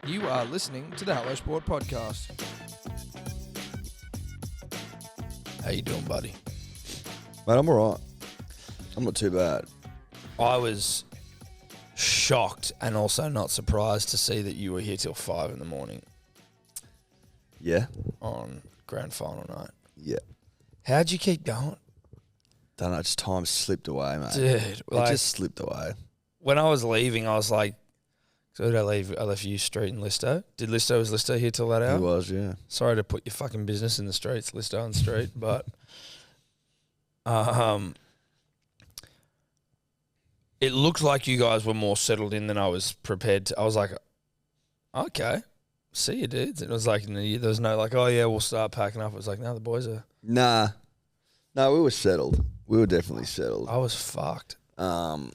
You are listening to the Hello Sport Podcast. How you doing, buddy? Mate, I'm all right. I'm not too bad. I was shocked and also not surprised to see that you were here till 5 in the morning Yeah? on grand final night. Yeah. How'd you keep going? Don't know, just time slipped away, mate. Dude, It like, just slipped away. when I was leaving, I was like, so did I leave? I left you Street and Listo. Was Listo here till that hour? He was, yeah. Sorry to put your fucking business in the streets, Listo on the street, but it looked like you guys were more settled in than I was prepared to. I was like, okay, see you, dudes. It was like, there was no like, oh yeah, we'll start packing up. It was like, no, the boys are. Nah. No, we were settled. We were definitely settled. I was fucked. I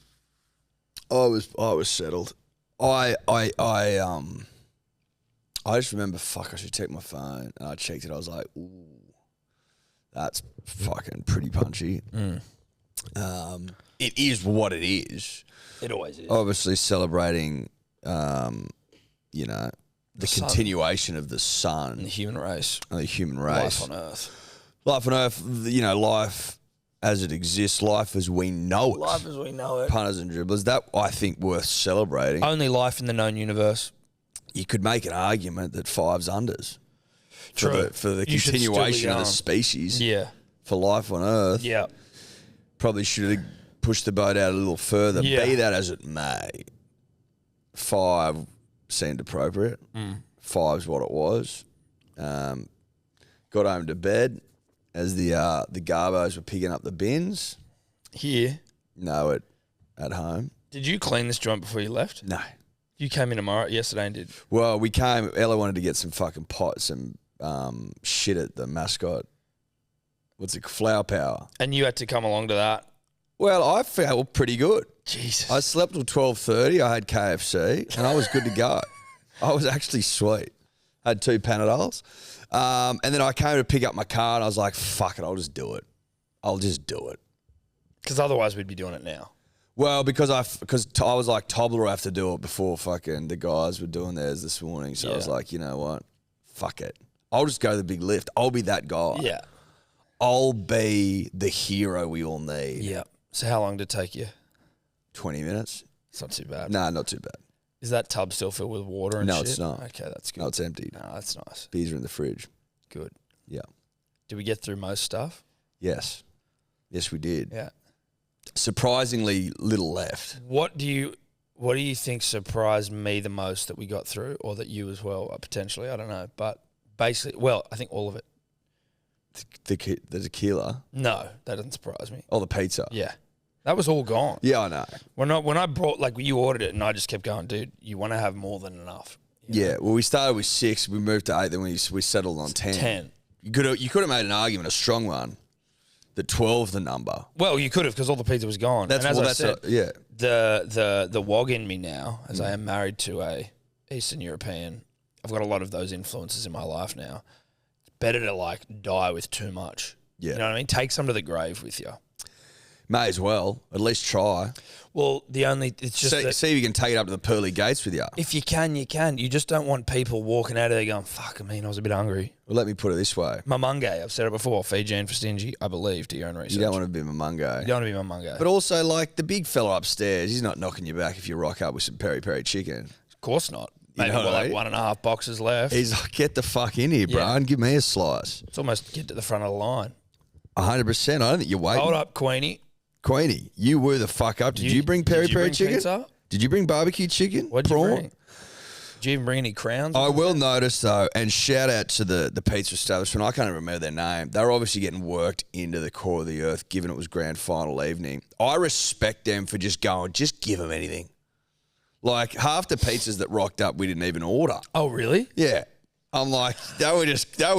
was settled. I just remember, I should check my phone, and I checked it. I was like, ooh, that's fucking pretty punchy. It is what it is. It always is. Obviously celebrating, the sun. continuation of the sun. And the human race. And the human race. Life on Earth. Life on Earth, life as it exists, life as we know it. Life as we know it. Punters and dribblers, that I think worth celebrating. Only life in the known universe. You could make an argument that five's unders. True. For the You should still be continuation of the going. species. Yeah. For life on Earth. Yeah. Probably should have pushed the boat out a little further. Yeah. Be that as it may. 5 seemed appropriate. 5's what it was. Got home to bed as the Garbos were picking up the bins. Here. No, at home. Did you clean this joint before you left? No. You came in yesterday and did. Well, we came. Ella wanted to get some fucking some shit at the mascot. What's it? Flower Power. And you had to come along to that. Well, I felt pretty good. Jesus. I slept till 12:30. I had KFC and I was good to go. I was actually sweet. I had 2 Panadols. And then I came to pick up my car and I was like, fuck it, I'll just do it. I'll just do it. Because otherwise we'd be doing it now. Well, because I was like, Tobler will have to do it before fucking the guys were doing theirs this morning. So I was like, you know what? Fuck it. I'll just go the big lift. I'll be that guy. Yeah. I'll be the hero we all need. Yeah. So how long did it take you? 20 minutes. It's not too bad. Nah, not too bad. Is that tub still filled with water and shit? No, it's not. Okay, that's good. No, it's empty. No, that's nice. Beers are in the fridge. Good. Yeah. Did we get through most stuff? Yes. Yes, we did. Yeah. Surprisingly little left. What do you think surprised me the most that we got through, or that you as well, potentially? I don't know. But basically, well, I think all of it. The tequila. No, that doesn't surprise me. Oh, the pizza. Yeah. That was all gone. Yeah, I know. When I brought, like, you ordered it and I just kept going, dude, you want to have more than enough. Yeah, well, we started with 6, we moved to 8, then we settled on 10. 10. You could have made an argument, a strong one, that 12's the number. Well, you could have, because all the pizza was gone. That's and as well, I that's said, yeah. the wog in me now, as I am married to a Eastern European, I've got a lot of those influences in my life now. It's better to like die with too much. Yeah. You know what I mean? Take some to the grave with you. May as well. At least try. Well, it's just See if you can take it up to the pearly gates with you. if you can, you can. You just don't want people walking out of there going, fuck, I was a bit hungry. Well, let me put it this way. Mamunge, I've said it before, Fijian for stingy, I believe, to your own research. You don't want to be Mamungo. You don't want to be Mamunge. But also, like, the big fella upstairs, he's not knocking you back if you rock up with some peri-peri chicken. Of course not. Maybe know we're what I like mean? 1.5 boxes left. He's like, get the fuck in here, bro, Yeah. and give me a slice. It's almost get to the front of the line. 100%. I don't think you're waiting. Hold up, Queenie. Queenie, you were the fuck up. Did you bring peri-peri chicken? Pizza? Did you bring barbecue chicken? What'd you Prawn? bring? Did you even bring any crowns? I will notice, though, and shout out to the pizza establishment. I can't even remember their name. They were obviously getting worked into the core of the earth, given it was grand final evening. I respect them for just going, just give them anything. Like, half the pizzas that rocked up, we didn't even order. Oh, really? Yeah. I'm like, they were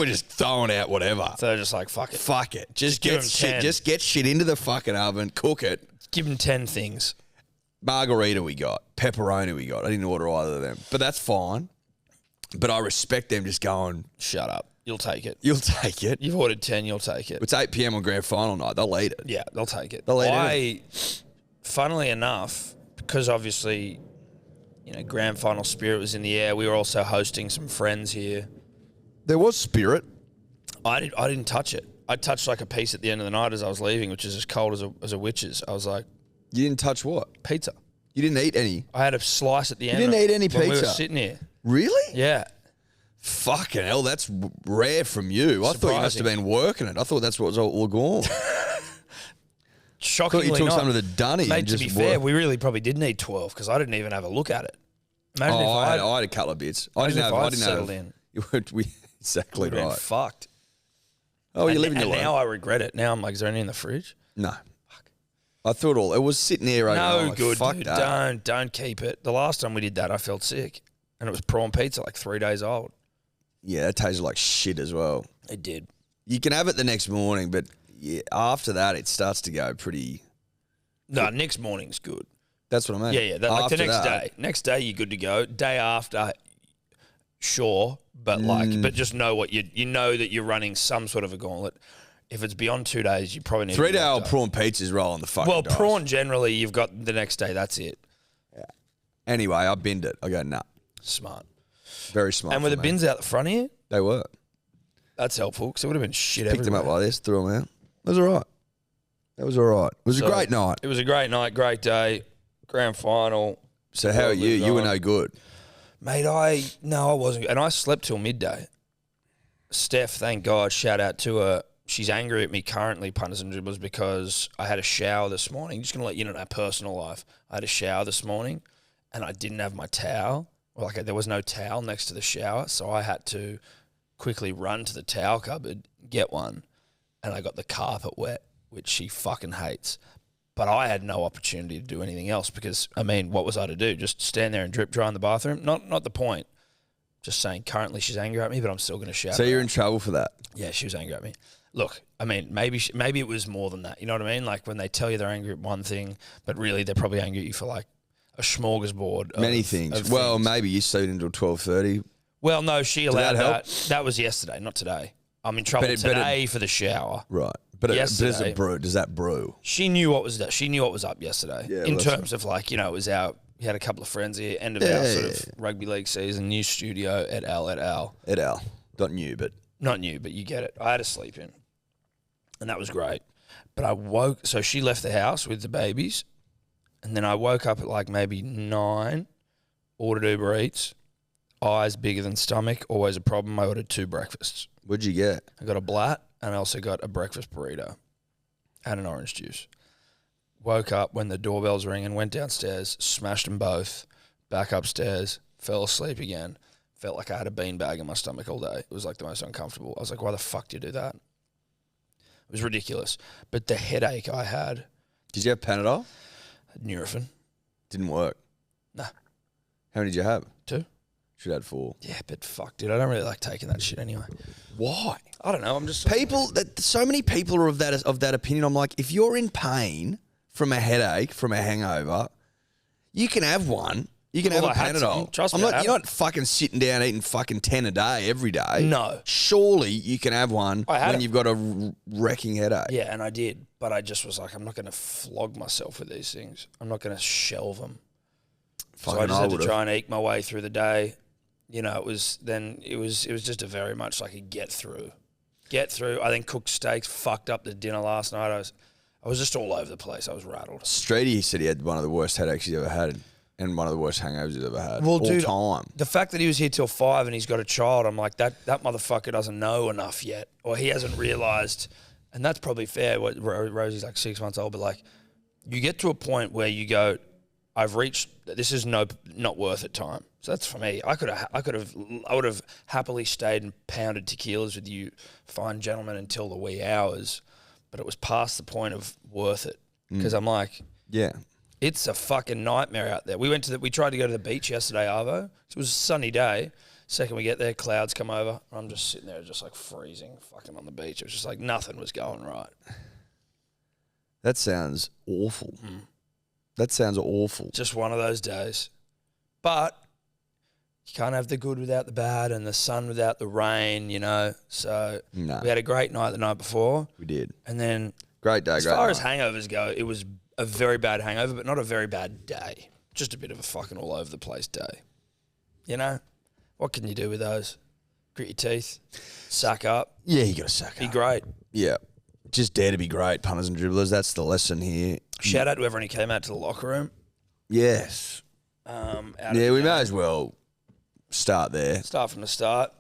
just throwing out whatever. So they're just like, fuck it. Fuck it. Just give get 'em shit. 10. Just get shit into the fucking oven, cook it. Give them 10 things. Margarita we got, pepperoni we got. I didn't order either of them, but that's fine. But I respect them just going, Shut up. You'll take it. you'll take it. You've ordered 10, you'll take it. It's 8 p.m. on grand final night. They'll eat it. Yeah, they'll take it. They'll eat it. Funnily enough, because obviously grand final spirit was in the air. We were also hosting some friends here. There was spirit. I didn't touch it. I touched like a piece at the end of the night as I was leaving, which is as cold as a witch's. I was like, You didn't touch what? pizza. You didn't eat any? I had a slice at the end. You didn't eat any when we were pizza? sitting here. Really? Yeah. Fucking hell, that's rare from you. I thought you must have been working it. I thought that's what was all gone. Shockingly thought you took not. some of the dunny Mate, and to just be fair, worked. we really probably did need 12 because I didn't even have a look at it. Imagine if I had a couple of bits. I didn't have. settled in. Exactly We'd have been right. fucked. Oh, you're And living your life. now I regret it. Now I'm like, is there any in the fridge? No. Fuck. I thought it was sitting here right now. No Like, good, fuck dude. that. Don't keep it. The last time we did that, I felt sick. And it was prawn pizza, like 3 days old. Yeah, that tasted like shit as well. It did. You can have it the next morning, but after that, it starts to go pretty. No, next morning's good. That's what I mean. Yeah. Like the After next that- day. Next day, you're good to go. Day after, sure. But but just know what you know that you're running some sort of a gauntlet. If it's beyond 2 days, you probably need 3 day to old prawn pizza's rolling the fucking dice. prawn generally, you've got the next day. That's it. Anyway, I binned it. I go, nah. Smart. Very smart. And were the for me. bins out the front here? They were. That's helpful because it would have been shit Picked them everywhere. up like this, threw them out. It was all right. It was all right. It was a great night. It was a great night, great day, grand final. So how are you? You were no good. Mate, I wasn't. And I slept till midday. Steph, thank God, shout out to her. She's angry at me currently, punters and dribblers, because I had a shower this morning. Just going to let you know my personal life. I had a shower this morning and I didn't have my towel. Like there was no towel next to the shower, so I had to quickly run to the towel cupboard, get one, and I got the carpet wet, which she fucking hates. But I had no opportunity to do anything else because, I mean, what was I to do? Just stand there and drip dry in the bathroom? Not the point. Just saying currently she's angry at me, but I'm still going to shout. So you're in trouble for that? Yeah, she was angry at me. Look, I mean, maybe it was more than that. You know what I mean? Like when they tell you they're angry at one thing, but really they're probably angry at you for like a smorgasbord of Many things. of Well, things. maybe you stayed until 12:30. Well, no, she allowed that help? that. That was yesterday, not today. I'm in trouble today for the shower. Right. But does Yesterday. it brew? Does that brew? She knew what was up yesterday. Yeah, in well, terms of like, it was we had a couple of friends here, end of our sort of rugby league season, new studio, et al. Et al. Not new, but Not new, but you get it. I had to sleep in. And that was great. But so she left the house with the babies. And then I woke up at like maybe 9, ordered Uber Eats, eyes bigger than stomach, always a problem. I ordered 2 breakfasts. what'd you get? I got a blat and I also got a breakfast burrito and an orange juice. Woke up when the doorbells ring and went downstairs, smashed them both, back upstairs, fell asleep again. Felt like I had a beanbag in my stomach all day. It was like the most uncomfortable. I was like, why the fuck do you do that? It was ridiculous. But the headache I had, Did you have Panadol? Nurofen. Didn't work. Nah. How many did you have? 2. Should have had 4. Yeah, but fuck, dude. I don't really like taking that shit anyway. Why? I don't know. I'm just... So many people are of that opinion. I'm like, if you're in pain from a headache, from a hangover, you can have one. You can Well, have I a had some. Panadol. Trust me, You're I had not fucking sitting down eating fucking 10 a day every day. No. Surely you can have one I had when it. you've got a wrecking headache. Yeah, and I did. But I just was like, I'm not going to flog myself with these things. I'm not going to shelve them. So I just had to try and eke my way through the day. It was just a very much like a get through. I then cooked steaks, fucked up the dinner last night. I was just all over the place. I was rattled. Streety said he had one of the worst headaches he's ever had and one of the worst hangovers he's ever had. Well, all dude, time. The fact that he was here till 5 and he's got a child, I'm like, that motherfucker doesn't know enough yet, or he hasn't realised. And that's probably fair. Rosie's like 6 months old, but like, you get to a point where you go, I've reached. This is not worth it time. So that's for me. I would have happily stayed and pounded tequilas with you, fine gentlemen, until the wee hours. But it was past the point of worth it because I'm like, Yeah. it's a fucking nightmare out there. We tried to go to the beach yesterday, Arvo. It was a sunny day. Second we get there, clouds come over. I'm just sitting there, just like freezing, fucking on the beach. It was just like nothing was going right. That sounds awful. That sounds awful. Just one of those days. But you can't have the good without the bad and the sun without the rain, So No. we had a great night the night before. We did. And then Great day, as great far night. as hangovers go, it was a very bad hangover, but not a very bad day. just a bit of a fucking all over the place day. You know, what can you do with those? Grit your teeth, suck up. Yeah, you got to suck up. Be great. Yeah. Just dare to be great, punters and dribblers. That's the lesson here. Shout out to everyone who came out to the locker room. Yes. Yeah, we may as well start there. Start from the start.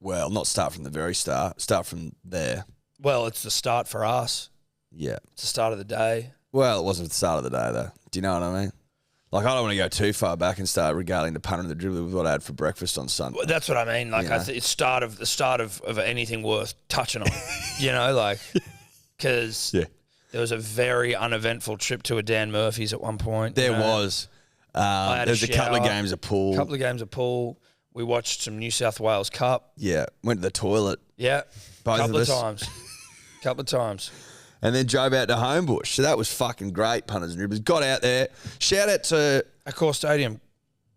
Well, not start from the very start. Start from there. Well, it's the start for us. Yeah. It's the start of the day. Well, it wasn't the start of the day, though. Do you know what I mean? Like, I don't want to go too far back and start regaling the punter and the dribbler with what I had for breakfast on Sunday. Well, that's what I mean. Like, it's the start of anything worth touching on. You know, like, because there was a very uneventful trip to a Dan Murphy's at one point. There was. There was a couple of games of pool. We watched some New South Wales Cup. Yeah. Went to the toilet. Yeah. Both of us. Couple of times. And then drove out to Homebush. So that was fucking great, punters and dribblers. Got out there. Shout out to Accor Stadium.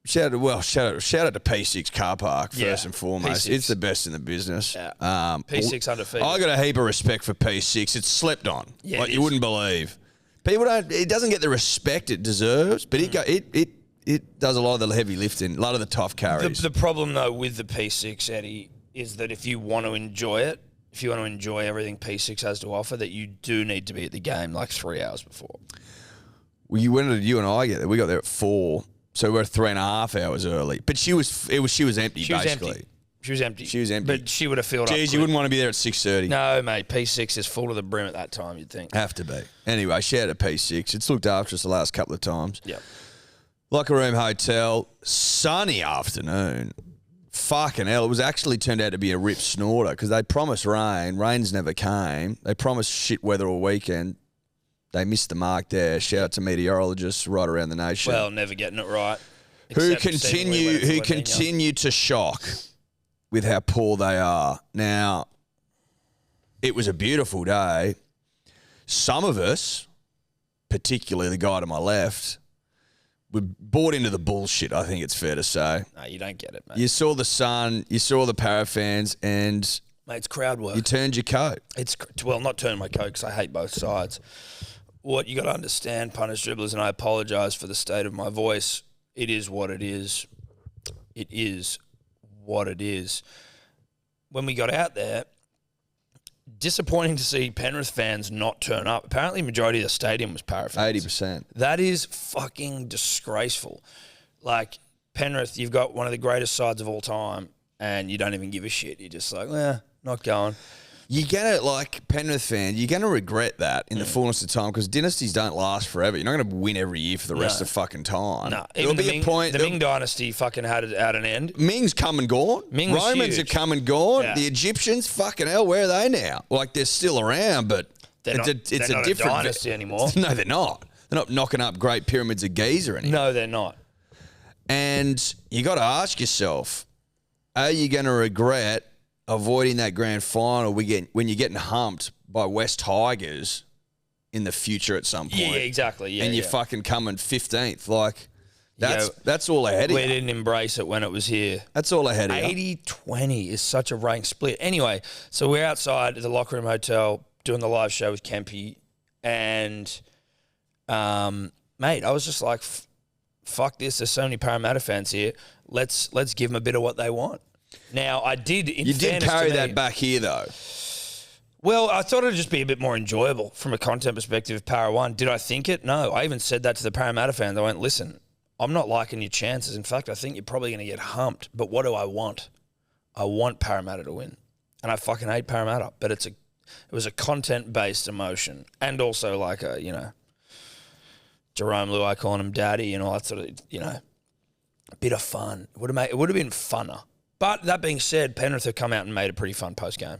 Shout out to P6 car park first and foremost. P6. It's the best in the business. Yeah. P6 undefeated. I got a heap of respect for P6. It's slept on. Yeah, like you wouldn't believe. People don't. It doesn't get the respect it deserves, but it does a lot of the heavy lifting, a lot of the tough carries. The problem though with the P6, Eddie, is that if you want to enjoy it, if you want to enjoy everything P6 has to offer, that you do need to be at the game like 3 hours before. Well, you and I get there? We got there at 4, so we're 3.5 hours early. But she was empty, She was basically. She was empty. She was empty. But she would have filled up. Jeez, you wouldn't want to be there at 6:30. No, mate. P6 is full to the brim at that time, you'd think. Have to be. Anyway, shout out to P6. It's looked after us the last couple of times. Yep. Locker room hotel, sunny afternoon. Fucking hell. It was actually turned out to be a rip snorter because they promised rain. Rains never came. They promised shit weather all weekend. They missed the mark there. Shout out to meteorologists right around the nation. Well, never getting it right. Who continue to shock with how poor they are. Now, it was a beautiful day. Some of us, particularly the guy to my left, were bought into the bullshit, I think it's fair to say. No, you don't get it, mate. You saw the sun, you saw the para fans, and mate, it's crowd work. You turned your coat. Not turn my coat because I hate both sides. What you got to understand, punters, dribblers, and I apologise for the state of my voice. It is what it is. It is what it is. When we got out there, disappointing to see Penrith fans not turn up. Apparently, majority of the stadium was para fans. 80%. That is fucking disgraceful. Like, Penrith, you've got one of the greatest sides of all time, and you don't even give a shit. You're just like, not going. You're going to, like, Penrith fan, you're going to regret that in the fullness of time because dynasties don't last forever. You're not going to win every year for the rest of fucking time. No. There'll be a point. The Ming dynasty fucking had it at an end. Ming's come and gone. Romans have come and gone. Yeah. The Egyptians, fucking hell, where are they now? Like, they're still around, but they're not a different dynasty anymore. No, they're not. They're not knocking up great pyramids of Giza anymore. No, they're not. And you got to ask yourself, are you going to regret avoiding that grand final when you're getting humped by West Tigers in the future at some point? Yeah, exactly. Yeah, and you're fucking coming 15th. Like, that's all ahead of you. We didn't embrace it when it was here. That's all ahead of you. 80-20 is such a rank split. Anyway, so we're outside the locker room hotel doing the live show with Kempy, and mate, I was just like, fuck this. There's so many Parramatta fans here. Let's give them a bit of what they want. Now, I did, You did carry that back here, though. Well, I thought it would just be a bit more enjoyable from a content perspective of Para 1. Did I think it? No. I even said that to the Parramatta fans. I went, listen, I'm not liking your chances. In fact, I think you're probably going to get humped. But what do I want? I want Parramatta to win. And I fucking hate Parramatta. But it was a content-based emotion. And also like a, Jerome Luai calling him daddy and all that sort of, a bit of fun. It would have been funner. But that being said, Penrith have come out and made a pretty fun post-game.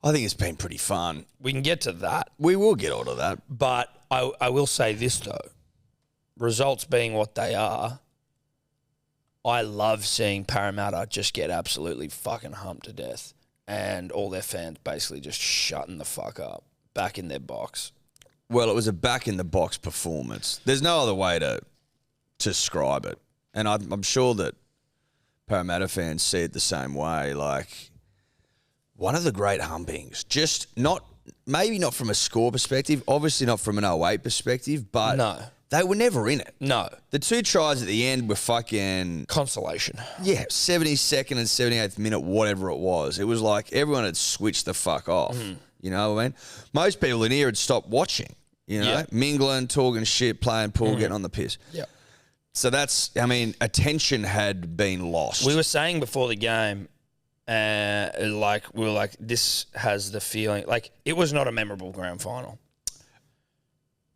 I think it's been pretty fun. We can get to that. We will get on to that. But I will say this, though. Results being what they are, I love seeing Parramatta just get absolutely fucking humped to death and all their fans basically just shutting the fuck up back in their box. Well, it was a back-in-the-box performance. There's no other way to describe it. And I'm sure that Parramatta fans see it the same way. Like, one of the great humpings. Just maybe not from a score perspective, obviously not from an 08 perspective, but They were never in it. No. The 2 tries at the end were fucking... Consolation. Yeah, 72nd and 78th minute, whatever it was. It was like everyone had switched the fuck off. You know what I mean? Most people in here had stopped watching, you know, mingling, talking shit, playing pool, getting on the piss. Yeah. So that's, I mean, attention had been lost. We were saying before the game, we were like, this has the feeling, like, it was not a memorable grand final.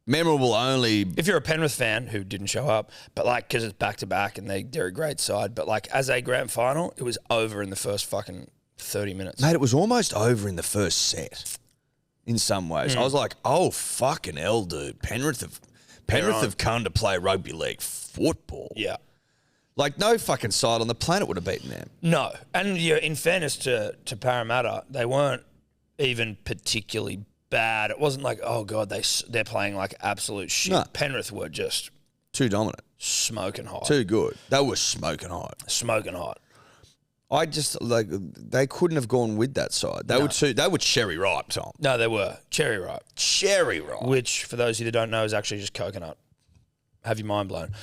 Memorable only... If you're a Penrith fan who didn't show up, but like, because it's back-to-back and they're a great side, but like, as a grand final, it was over in the first fucking 30 minutes. Mate, it was almost over in the first set in some ways. I was like, oh, fucking hell, dude. Penrith have come to play rugby league football. Yeah. Like, no fucking side on the planet would have beaten them. No. And in fairness to Parramatta, they weren't even particularly bad. It wasn't like, oh, God, they're playing like absolute shit. No. Penrith were just... Too dominant. Smoking hot. Too good. They were smoking hot. Smoking hot. I just, like, they couldn't have gone with that side. They were cherry ripe, Tom. No, they were. Cherry ripe. Cherry ripe. Which, for those of you that don't know, is actually just coconut. Have your mind blown.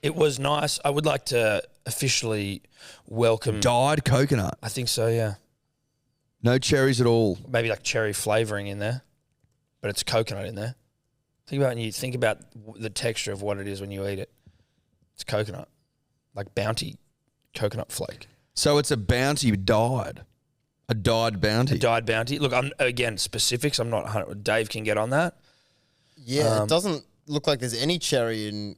It was nice. I would like to officially welcome... Dyed coconut. I think so, yeah. No cherries at all. Maybe like cherry flavouring in there, but it's coconut in there. Think about the texture of what it is when you eat it. It's coconut. Like Bounty coconut flake. So it's a Bounty dyed. A dyed Bounty. A dyed Bounty. Look, again, specifics, I'm not 100. Dave can get on that. Yeah, it doesn't look like there's any cherry in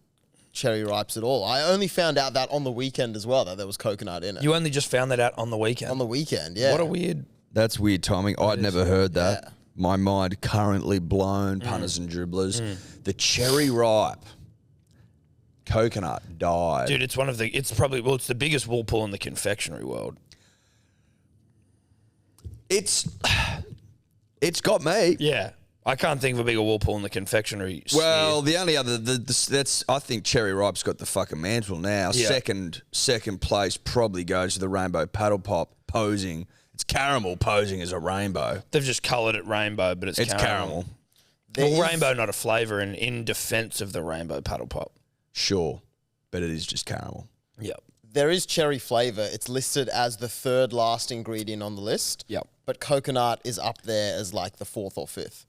cherry ripes at all. I only found out that on the weekend as well, that there was coconut in it. You only just found that out on the weekend? On the weekend, yeah. What a weird... That's weird timing. I'd never heard that. Yeah. My mind currently blown, punters and dribblers. The cherry ripe coconut dyed. Dude, it's it's the biggest wool pool in the confectionery world. It's got me. Yeah. I can't think of a bigger wool pool in the confectionery sphere. Well, the only other I think cherry ripe's got the fucking mantle now. Yeah. Second place probably goes to the rainbow paddle pop posing. It's caramel posing as a rainbow. They've just coloured it rainbow, but it's caramel. Well, rainbow not a flavour in defence of the rainbow paddle pop. Sure, but it is just caramel. Yep. There is cherry flavour. It's listed as the third last ingredient on the list. Yep. But coconut is up there as like the fourth or fifth.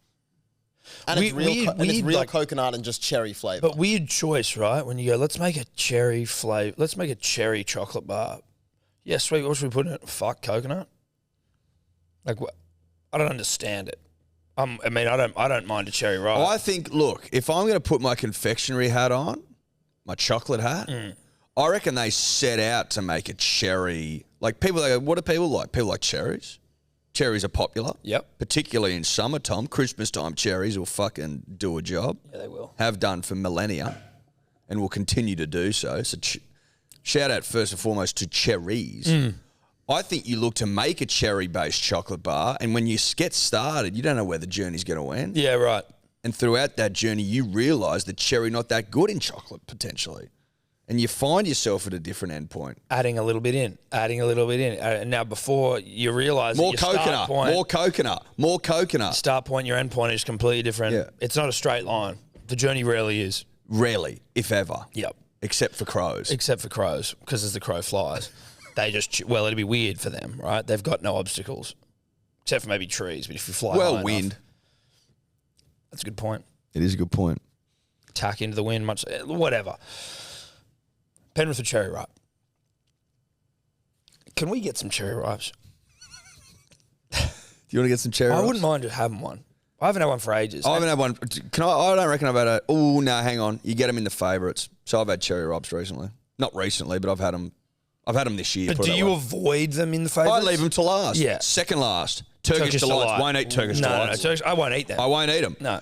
And it's Weird, real coconut and just cherry flavour. But weird choice, right? When you go, let's make a cherry flavour. Let's make a cherry chocolate bar. Yeah, sweet. What should we put in it? Fuck, coconut? Like, what? I don't understand it. I don't mind a cherry ripe. I think, look, if I'm going to put my confectionery hat on, my chocolate hat, I reckon they set out to make a cherry. Like, people, they go, what do people like? People like cherries. Cherries are popular. Yep. Particularly in summertime. Christmas time, cherries will fucking do a job. Yeah, they will. Have done for millennia and will continue to do so. So shout out first and foremost to cherries. I think you look to make a cherry-based chocolate bar, and when you get started, you don't know where the journey's going to end. Yeah, right. And throughout that journey, you realise that cherry not that good in chocolate, potentially. And you find yourself at a different endpoint. Adding a little bit in. And now before you realise more coconut. Start point, your end point is completely different. Yeah. It's not a straight line. The journey rarely is. Rarely, if ever. Yep. Except for crows. Because as the crow flies, they just, it'd be weird for them, right? They've got no obstacles. Except for maybe trees, but if you fly high wind. enough, that's a good point. It is a good point. Tack into the wind, whatever. Penrith or cherry ripe? Can we get some cherry ripes? Do you want to get some cherry ripes? I wouldn't mind just having one. I haven't had one for ages. I haven't had one. I don't reckon I've had a... Oh, no, hang on. You get them in the favourites. So I've had cherry ripes recently. Not recently, but I've had them this year. But do you avoid them in the favourites? I leave them to last. Yeah. Second last. Turkish Delights. Won't eat Turkish Delights. No, I won't eat them. I won't eat them. No.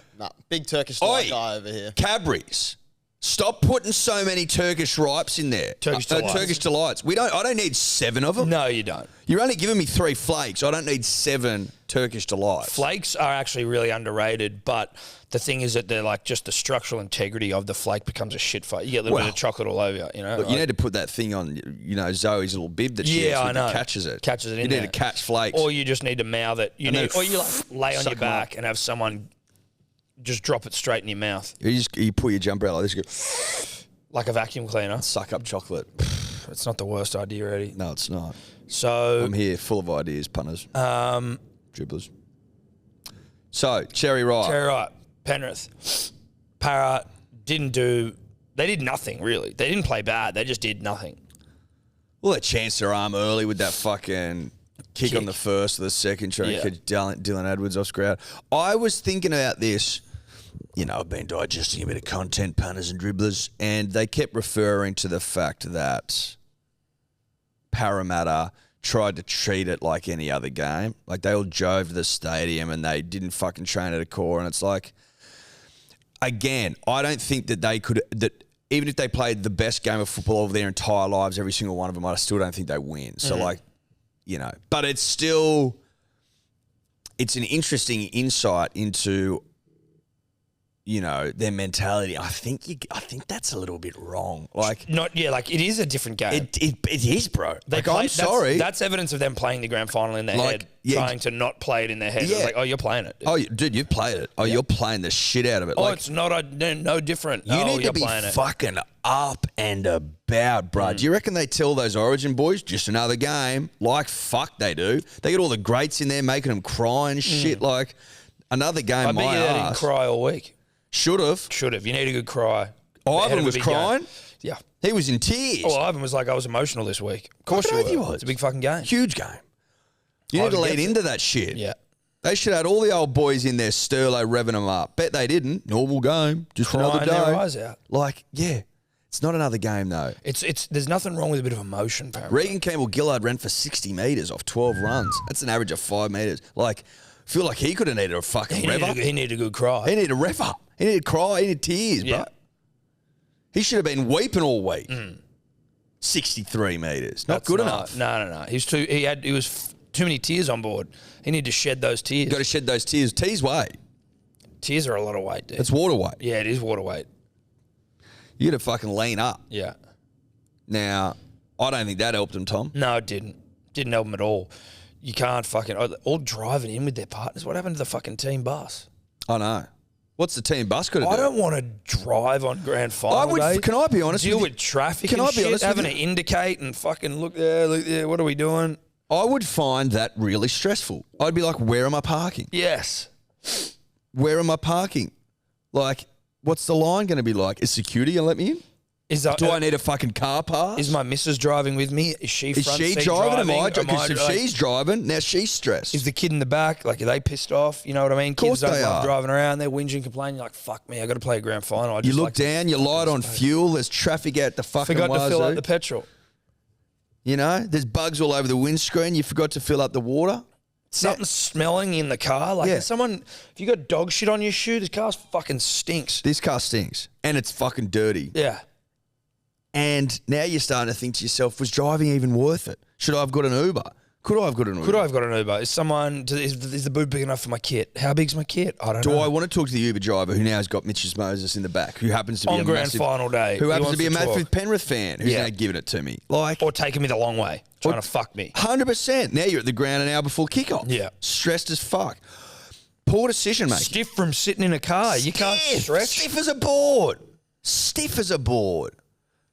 Big Turkish Delight guy over here. Cadbury's. Stop putting so many Turkish ripes in there. Turkish Delights. Turkish Delights. I don't need 7 of them. No, you don't. You're only giving me 3 flakes. I don't need 7 Turkish Delights. Flakes are actually really underrated, but the thing is that they're like just the structural integrity of the flake becomes a shit fight. You get a little bit of chocolate all over you, know. Look, you need to put that thing on, Zoe's little bib that she has that catches it. Catches it in You there. need to catch flakes. Or you just need to mouth it. Or you like lay on your back and have someone just drop it straight in your mouth. You pull your jumper out like this, you go, Like a vacuum cleaner. suck up chocolate. It's not the worst idea, Eddie. No, it's not. So I'm here full of ideas, punters, Um, dribblers. So, Cherry Ripe. Cherry Ripe, Penrith, Para they did nothing really. They didn't play bad. They just did nothing. Well, they chanced their arm early with that fucking kick on the first or the second, trying to catch Dylan Edwards off ground. I was thinking about this. You know, I've been digesting a bit of content, punters and dribblers, and they kept referring to the fact that Parramatta tried to treat it like any other game. Like, they all drove to the stadium and they didn't fucking train at a core. And it's like, again, I don't think that they could, that even if they played the best game of football of their entire lives, every single one of them, I still don't think they win. So, like, you know, but it's still, it's an interesting insight into, you know, their mentality. I think that's a little bit wrong. Like, like it is a different game. it is, bro. I'm sorry. That's evidence of them playing the grand final in their head, trying to not play it in their head. Yeah. It's like, oh, you're playing it. Oh, dude, you've played it. Oh, you're playing the shit out of it. Oh, like, it's not no different. you need to be fucking up and about, bro. Do you reckon they tell those Origin boys, just another game? Like, fuck, they do. They get all the greats in there making them cry and shit. Like, another game, I bet you they didn't cry all week. Should have. You need a good cry. Ivan was crying. Game. Yeah. He was in tears. Oh, Ivan was like, I was emotional this week. Of course you were. It's a big fucking game. Huge game. You need to lead into that shit. Yeah. They should have had all the old boys in there, Sterlo revving them up. Bet they didn't. Normal game. Just Crying another day. their eyes out. Like, yeah. It's not another game, though. There's nothing wrong with a bit of emotion, apparently. Regan Campbell-Gillard ran for 60 metres off 12 runs. That's an average of 5 metres. Like, I feel like he could have needed a fucking rev up. He needed a good cry. He needed a rev up. He needed a cry. He needed tears, bro. He should have been weeping all week. 63 metres. Not good enough. No. He was too many tears on board. He needed to shed those tears. Got to shed those tears. Tears weight. Tears are a lot of weight, dude. It's water weight. Yeah, it is water weight. You got to fucking lean up. Yeah. Now, I don't think that helped him, Tom. No, it didn't. Didn't help him at all. You can't fucking... all driving in with their partners. What happened to the fucking team bus? I know. What's the team bus could have done? I don't want to drive on grand final day. Can I be honest Deal with you? with traffic Can and I be shit, honest with having you? to indicate and fucking look there, what are we doing? I would find that really stressful. I'd be like, where am I parking? Yes. Where am I parking? Like, what's the line going to be like? Is security going to let me in? Do I need a fucking car pass? Is my missus driving with me? Is she front seat driving? driving? Because if she's driving, now she's stressed. Is the kid in the back, like, are they pissed off? You know what I mean? Course Kids don't they love are. driving around. They're whinging, complaining. You're like, fuck me, I got to play a grand final. You look down, you light on fuel, there's traffic out the fucking Forgot to fill wazoo. up the petrol. You know, there's bugs all over the windscreen. You forgot to fill up the water. Something smelling in the car. Like, if you got dog shit on your shoe, this car fucking stinks. This car stinks. And it's fucking dirty. Yeah. And now you're starting to think to yourself, was driving even worth it? Should I have got an Uber? Could I have got an Uber? Could I have got an Uber? Is the boot big enough for my kit? How big's my kit? I don't know. Do I want to talk to the Uber driver who now has got Mitch's Moses in the back, who happens to be on a grand massive, final day? who happens to be a wants massive talk. Penrith fan, who's Yeah. now giving it to me? Like, Or taking me the long way, trying to fuck me. 100%. Now you're at the ground an hour before kickoff. Yeah. Stressed as fuck. Poor decision making. Stiff from sitting in a car. You can't stretch. Stiff as a board. Stiff as a board.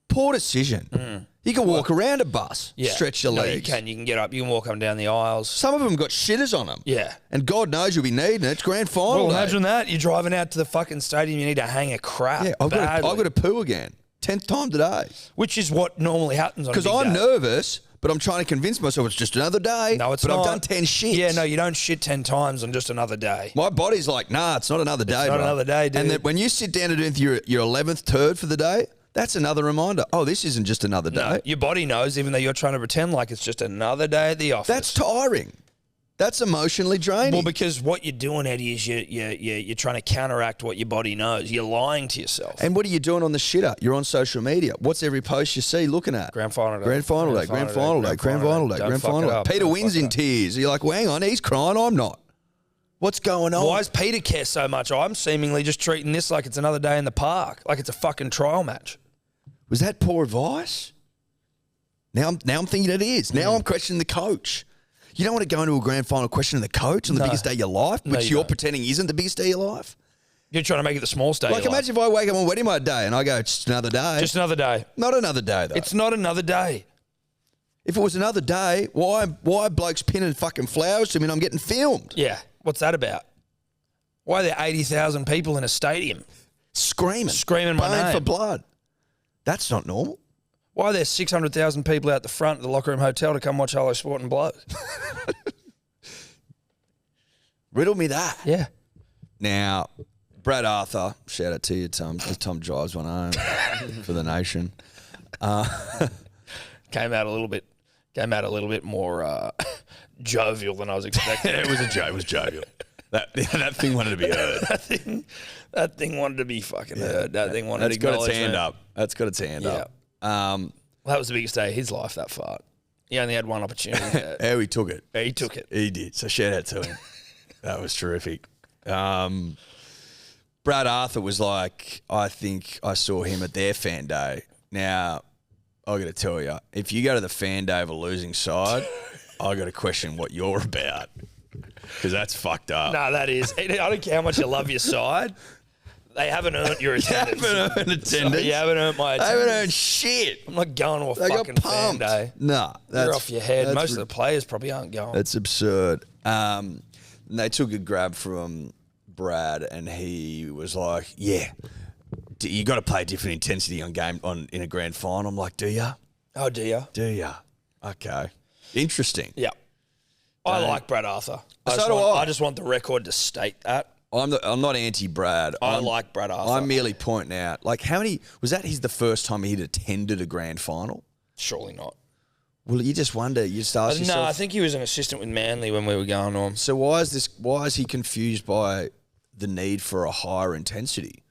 Poor decision. You can walk around a bus, stretch your legs. You can. You can get up. You can walk up and down the aisles. Some of them got shitters on them. Yeah. And God knows you'll be needing it. It's grand final Well, day. imagine that. You're driving out to the fucking stadium. You need to hang a crap. Yeah, I've got to poo again. 10th time today. Which is what normally happens on a big Because I'm day. nervous, but I'm trying to convince myself it's just another day. No, it's but not. I've done 10 shits. Yeah, no, you don't shit 10 times on just another day. My body's like, nah, it's not another day, not bro. another day, dude. And that when you sit down to do your 11th turd for the day, that's another reminder. Oh, this isn't just another day. No, your body knows, even though you're trying to pretend like it's just another day at the office. That's tiring. That's emotionally draining. Well, because what you're doing, Eddie, is you're trying to counteract what your body knows. You're lying to yourself. And what are you doing on the shitter? You're on social media. What's every post you see looking at? Grand final day. Grand final day. Grand final day. Grand final day. Grand final day. Peter wins in tears. You're like, well, hang on, he's crying. I'm not. What's going on? Why does Peter care so much? I'm seemingly just treating this like it's another day in the park, like it's a fucking trial match. Was that poor advice? Now I'm thinking it is. Now I'm questioning the coach. You don't want to go into a grand final questioning the coach on the biggest day of your life, which you you're don't. pretending isn't the biggest day of your life. You're trying to make it the small state. Like, imagine if I wake up on wedding my day and I go, it's just another day. Just another day. Not another day, though. It's not another day. If it was another day, why blokes pinning fucking flowers to me and I'm getting filmed? Yeah. What's that about? Why are there 80,000 people in a stadium? Screaming my name. for blood. That's not normal. Why are there 600,000 people out the front of the Locker Room Hotel to come watch Hello Sport and Blow? Riddle me that. Yeah. Now, Brad Arthur, shout out to you, Tom. Tom drives one home for the nation. Came out a little bit more jovial than I was expecting. It was jovial. That thing wanted to be heard. that thing wanted to be fucking heard. That thing wanted to got its hand up. That's got its hand up. Well, that was the biggest day of his life, that fart. He only had one opportunity. How he took it. He took it. He did. So shout out to him. That was terrific. Brad Arthur was like, I think I saw him at their fan day. Now, I got to tell you, if you go to the fan day of a losing side, I got to question what you're about because that's fucked up. No, that is. I don't care how much you love your side. They haven't earned your attendance. You haven't earned attendance. So you haven't earned my attendance. They haven't earned shit. I'm not going to a They fucking got fan pumped. day. No, You're off your head. Most of the players probably aren't going. That's absurd. And they took a grab from Brad, and he was like, "Yeah, you got to play a different intensity in a grand final." I'm like, "Do ya? Oh, do you? Do ya? Okay, interesting." Yeah. I like Brad Arthur. So do I. I just want the record to state that. I'm not anti-Brad. I like Brad Arthur. I'm merely pointing out, like, how many was that? He's the first time he'd attended a grand final. Surely not. Well, you just wonder. You just ask yourself. No, I think he was an assistant with Manly when we were going to him. So why is he confused by the need for a higher intensity?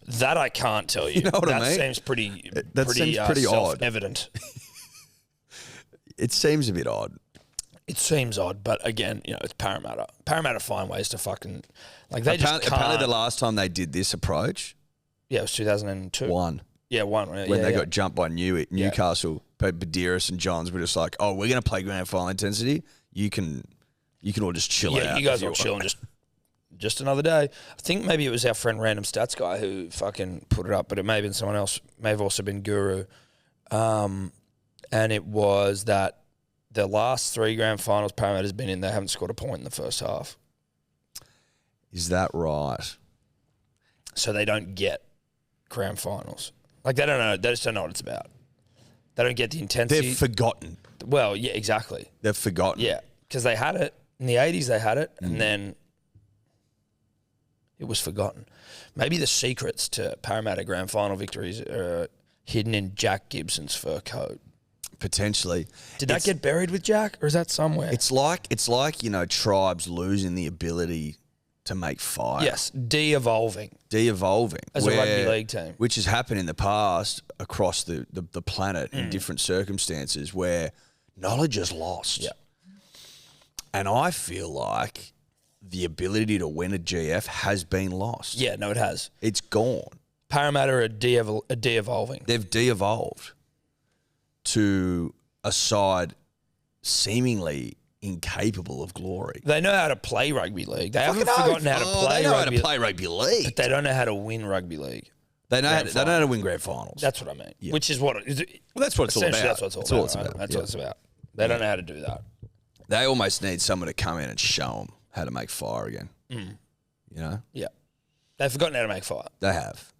That I can't tell you. You know what I mean? That seems pretty odd. self-evident. It seems a bit odd. It seems odd, but again, it's Parramatta. Parramatta find ways to fucking they just can't. Apparently, the last time they did this approach, it was 2002. One. Yeah, one. When they got jumped by Newcastle, Badiris and Johns were just like, "Oh, we're going to play grand final intensity. You can all just chill out." Yeah, you guys all chill and just another day. I think maybe it was our friend Random Stats guy who fucking put it up, but it may have been someone else. May have also been Guru, and it was that the last 3 grand finals Parramatta's been in, they haven't scored a point in the first half. Is that right? So they don't get grand finals. Like, they don't know. They just don't know what it's about. They don't get the intensity. They've forgotten. Well, yeah, exactly. They've forgotten. Yeah, because they had it. In the 80s, they had it, and then it was forgotten. Maybe the secrets to Parramatta grand final victories are hidden in Jack Gibson's fur coat. Potentially. Did that get buried with Jack, or is that somewhere? It's like tribes losing the ability to make fire. Yes, de-evolving. De-evolving. As a rugby league team. Which has happened in the past across the planet in different circumstances where knowledge is lost. Yeah. And I feel like the ability to win a GF has been lost. Yeah, no, it has. It's gone. Parramatta are de-evolving. They've de-evolved to a side seemingly incapable of glory. They know how to play rugby league. They haven't forgotten how to play they know rugby. how to play rugby league. But they don't know how to win rugby league. They know how to win grand finals. That's what I mean. Yeah. Which is what that's what it's all about. That's what it's all about. That's what it's about. They don't know how to do that. They almost need someone to come in and show them how to make fire again. You know? Yeah. They've forgotten how to make fire. They have.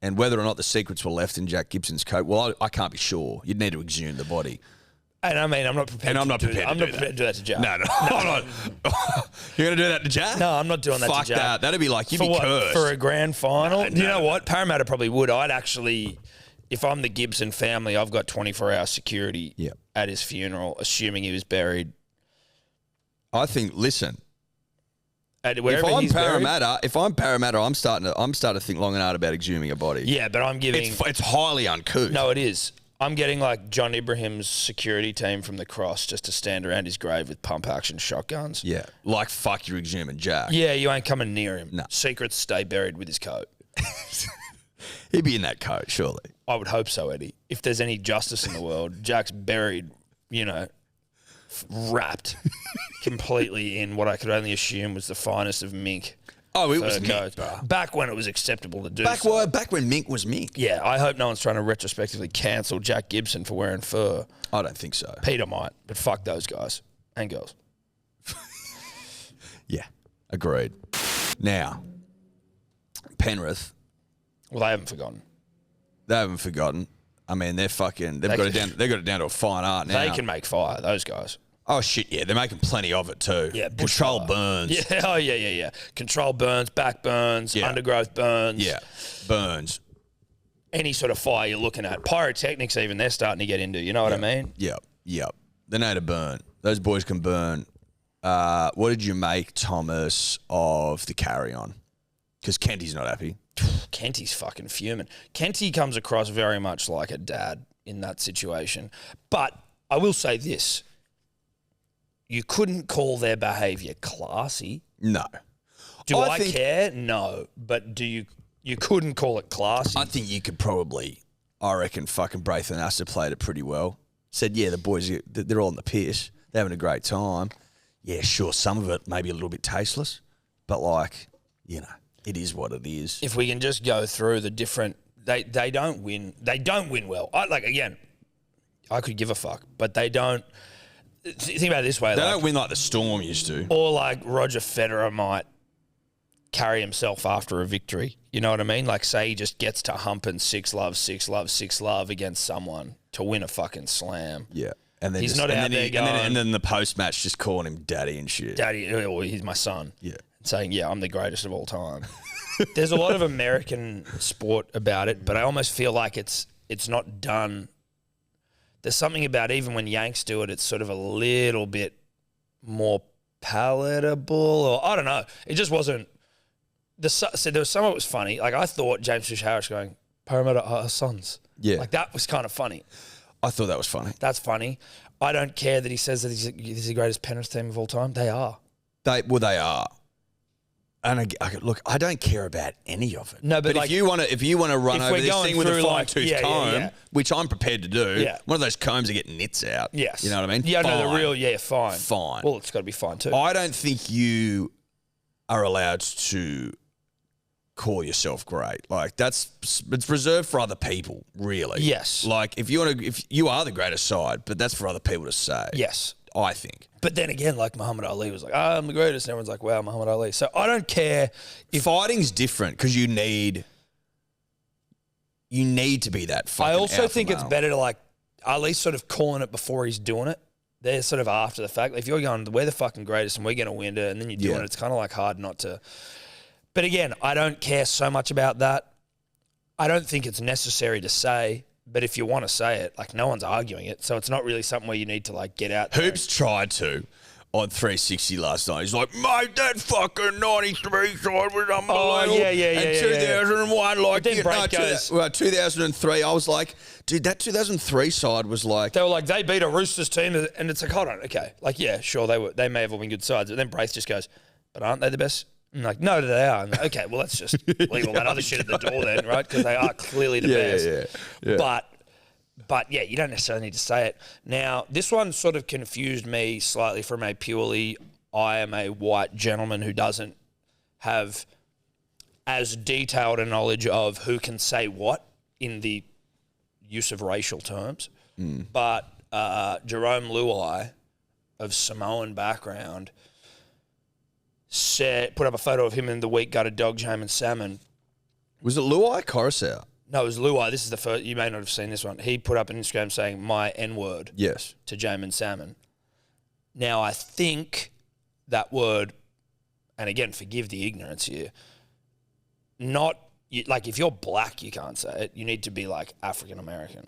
And whether or not the secrets were left in Jack Gibson's coat, well, I can't be sure. You'd need to exhume the body. And I mean, I'm not prepared to do that. I'm not prepared to do that to Jack. No. Hold on. You're going to do that to Jack? No, I'm not doing that to Jack. Fuck that. That'd be like, you'd be cursed. For a grand final? You know what? Parramatta probably would. I'd actually, if I'm the Gibson family, I've got 24-hour security at his funeral, assuming he was buried. I think, listen, if I'm Parramatta, I'm starting to think long and hard about exhuming a body. Yeah, but I'm giving... It's highly uncouth. No, it is. I'm getting like John Ibrahim's security team from the Cross just to stand around his grave with pump-action shotguns. Yeah, like fuck you're exhuming Jack. Yeah, you ain't coming near him. No. Secrets stay buried with his coat. He'd be in that coat, surely. I would hope so, Eddie. If there's any justice in the world, Jack's buried, wrapped completely in what I could only assume was the finest of mink. Oh, it was fur Mink, coats. bro. Back when it was acceptable to do Back so. when Mink was Mink. Yeah, I hope no one's trying to retrospectively cancel Jack Gibson for wearing fur. I don't think so. Peter might, but fuck those guys and girls. Yeah, agreed. Now, Penrith, Well, they haven't forgotten. they haven't forgotten. I mean, they've got it down. They got it down to a fine art now. They can make fire, those guys. Oh shit, yeah, they're making plenty of it too. Yeah, Control bushfire. burns. Yeah, oh yeah. Control burns, back burns, Yeah. undergrowth burns. Yeah, burns. Any sort of fire you're looking at. Pyrotechnics even, they're starting to get into. You know what I mean? Yep. They know to burn. Those boys can burn. What did you make, Thomas, of the carry-on? Because Kenty's not happy. Kenty's fucking fuming. Kenty comes across very much like a dad in that situation. But I will say this. You couldn't call their behaviour classy. No. Do I think- care? No. But you couldn't call it classy. I think you could probably, I reckon fucking Braith and Astor played it pretty well. Said, yeah, the boys, they're all on the piss. They're having a great time. Yeah, sure, some of it may be a little bit tasteless. But like, you know, it is what it is. If we can just go through the different, they don't win. They don't win well. I could give a fuck, but they don't. Think about it this way. They don't win like the Storm used to. Or like Roger Federer might carry himself after a victory. You know what I mean? Like say he just gets to humping 6-love against someone to win a fucking slam. Yeah. And then He's not out there going, and then the post-match just calling him daddy and shit. Daddy, or he's my son. Yeah. Saying, yeah, I'm the greatest of all time. There's a lot of American sport about it, but I almost feel like it's not done. There's something about even when Yanks do it, it's sort of a little bit more palatable, or I don't know. It just wasn't. So there was some of it was funny. Like I thought James Fish-Harris going, Parramatta are our sons. Yeah. Like that was kind of funny. I thought that was funny. That's funny. I don't care that he says that he's the greatest Penrith team of all time. They are. They are. And look, I don't care about any of it. No, but like, if you want to run over this thing with a fine-tooth comb, which I'm prepared to do, one of those combs that get nits out. Yes. You know what I mean? Yeah, fine. no, the real, fine. Fine. Well, it's got to be fine too. I don't think you are allowed to call yourself great. Like it's reserved for other people, really. Yes. Like if you are the greatest side, but that's for other people to say. Yes. I think. But then again, like Muhammad Ali was like, I'm the greatest. And everyone's like, wow, Muhammad Ali. So I don't care if fighting's different because you need to be that fucking I also alpha think it's male. better to like Ali's sort of calling it before he's doing it. They're sort of after the fact. If you're going, we're the fucking greatest and we're going to win it, and then you're doing it, it's kind of like hard not to. But again, I don't care so much about that. I don't think it's necessary to say. But if you want to say it, like no one's arguing it, so it's not really something where you need to like get out there. Hoops tried to on 360 last night. He's like, mate, that fucking 93 side was unbelievable. Oh, yeah. And 2001, like, then Brett goes, 2003, I was like, dude, that 2003 side was like... They were like, they beat a Roosters team, and it's like, hold on, okay. Like, yeah, sure, they may have all been good sides. But then Braith just goes, but aren't they the best? I'm like, no, they are. I'm like, okay, well, let's just leave all that other shit at the door then, right? Because they are clearly the best. Yeah. But yeah, you don't necessarily need to say it. Now, this one sort of confused me slightly from a purely I am a white gentleman who doesn't have as detailed a knowledge of who can say what in the use of racial terms. But Jerome Luai of Samoan background put up a photo of him in the week gutted dog, Jamin Salmon. Was it Luai Coruscant? No, it was Luai. This is the first. You may not have seen this one. He put up an Instagram saying my N-word Yes. to Jamin Salmon. Now, I think that word, and again, forgive the ignorance here, like if you're black, you can't say it. You need to be like African-American.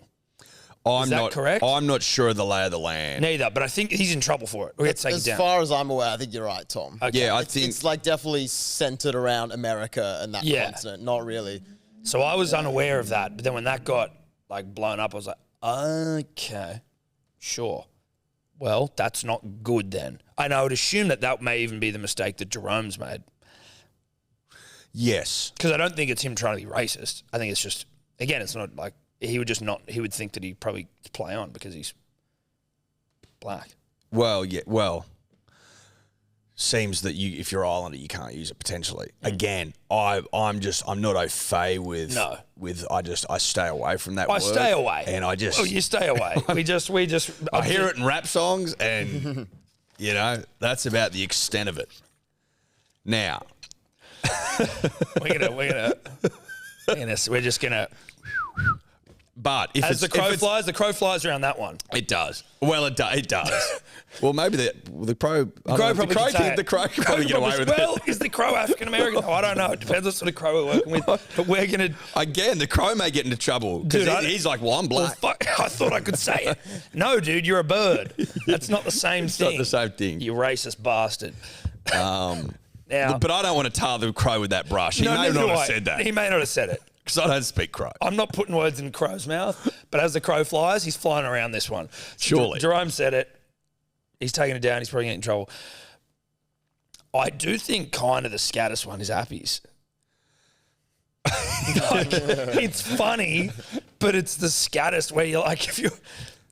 Is that correct? I'm not sure of the lay of the land. Neither, but I think he's in trouble for it. We have to take it As down. far as I'm aware, I think you're right, Tom. Okay. Yeah, It's like definitely centered around America and that continent, not really. So I was unaware of that, but then when that got like blown up, I was like, okay, sure. Well, that's not good then. And I would assume that may even be the mistake that Jerome's made. Yes. Because I don't think it's him trying to be racist. I think it's just, again, it's not like, he would think that he'd probably play on because he's black. Well, yeah, well, seems that if you're Islander, you can't use it potentially. Again, I'm not au fait with. No. I stay away from that. I stay away, and I just. Oh, you stay away. we just. I hear it in rap songs, and that's about the extent of it. Now, we're just gonna. But if As the crow flies around that one. It does. Well, it does. Well, maybe the crow. The crow can probably get away with it. Well, is the crow African American? I don't know. It depends what sort of crow we're working with. But we're gonna. Again, the crow may get into trouble because he's like, well, I'm black. Well, fuck, I thought I could say it. No, dude, you're a bird. That's not the same thing. Not the same thing. You racist bastard. Now, but I don't want to tar the crow with that brush. He may not have said that. He may not have said it. Because I don't speak crow. I'm not putting words in the crow's mouth, but as the crow flies, he's flying around this one. Surely. Jerome said it. He's taking it down. He's probably getting in trouble. I do think kind of the scattest one is Appy's. It's funny, but it's the scattest where you're like,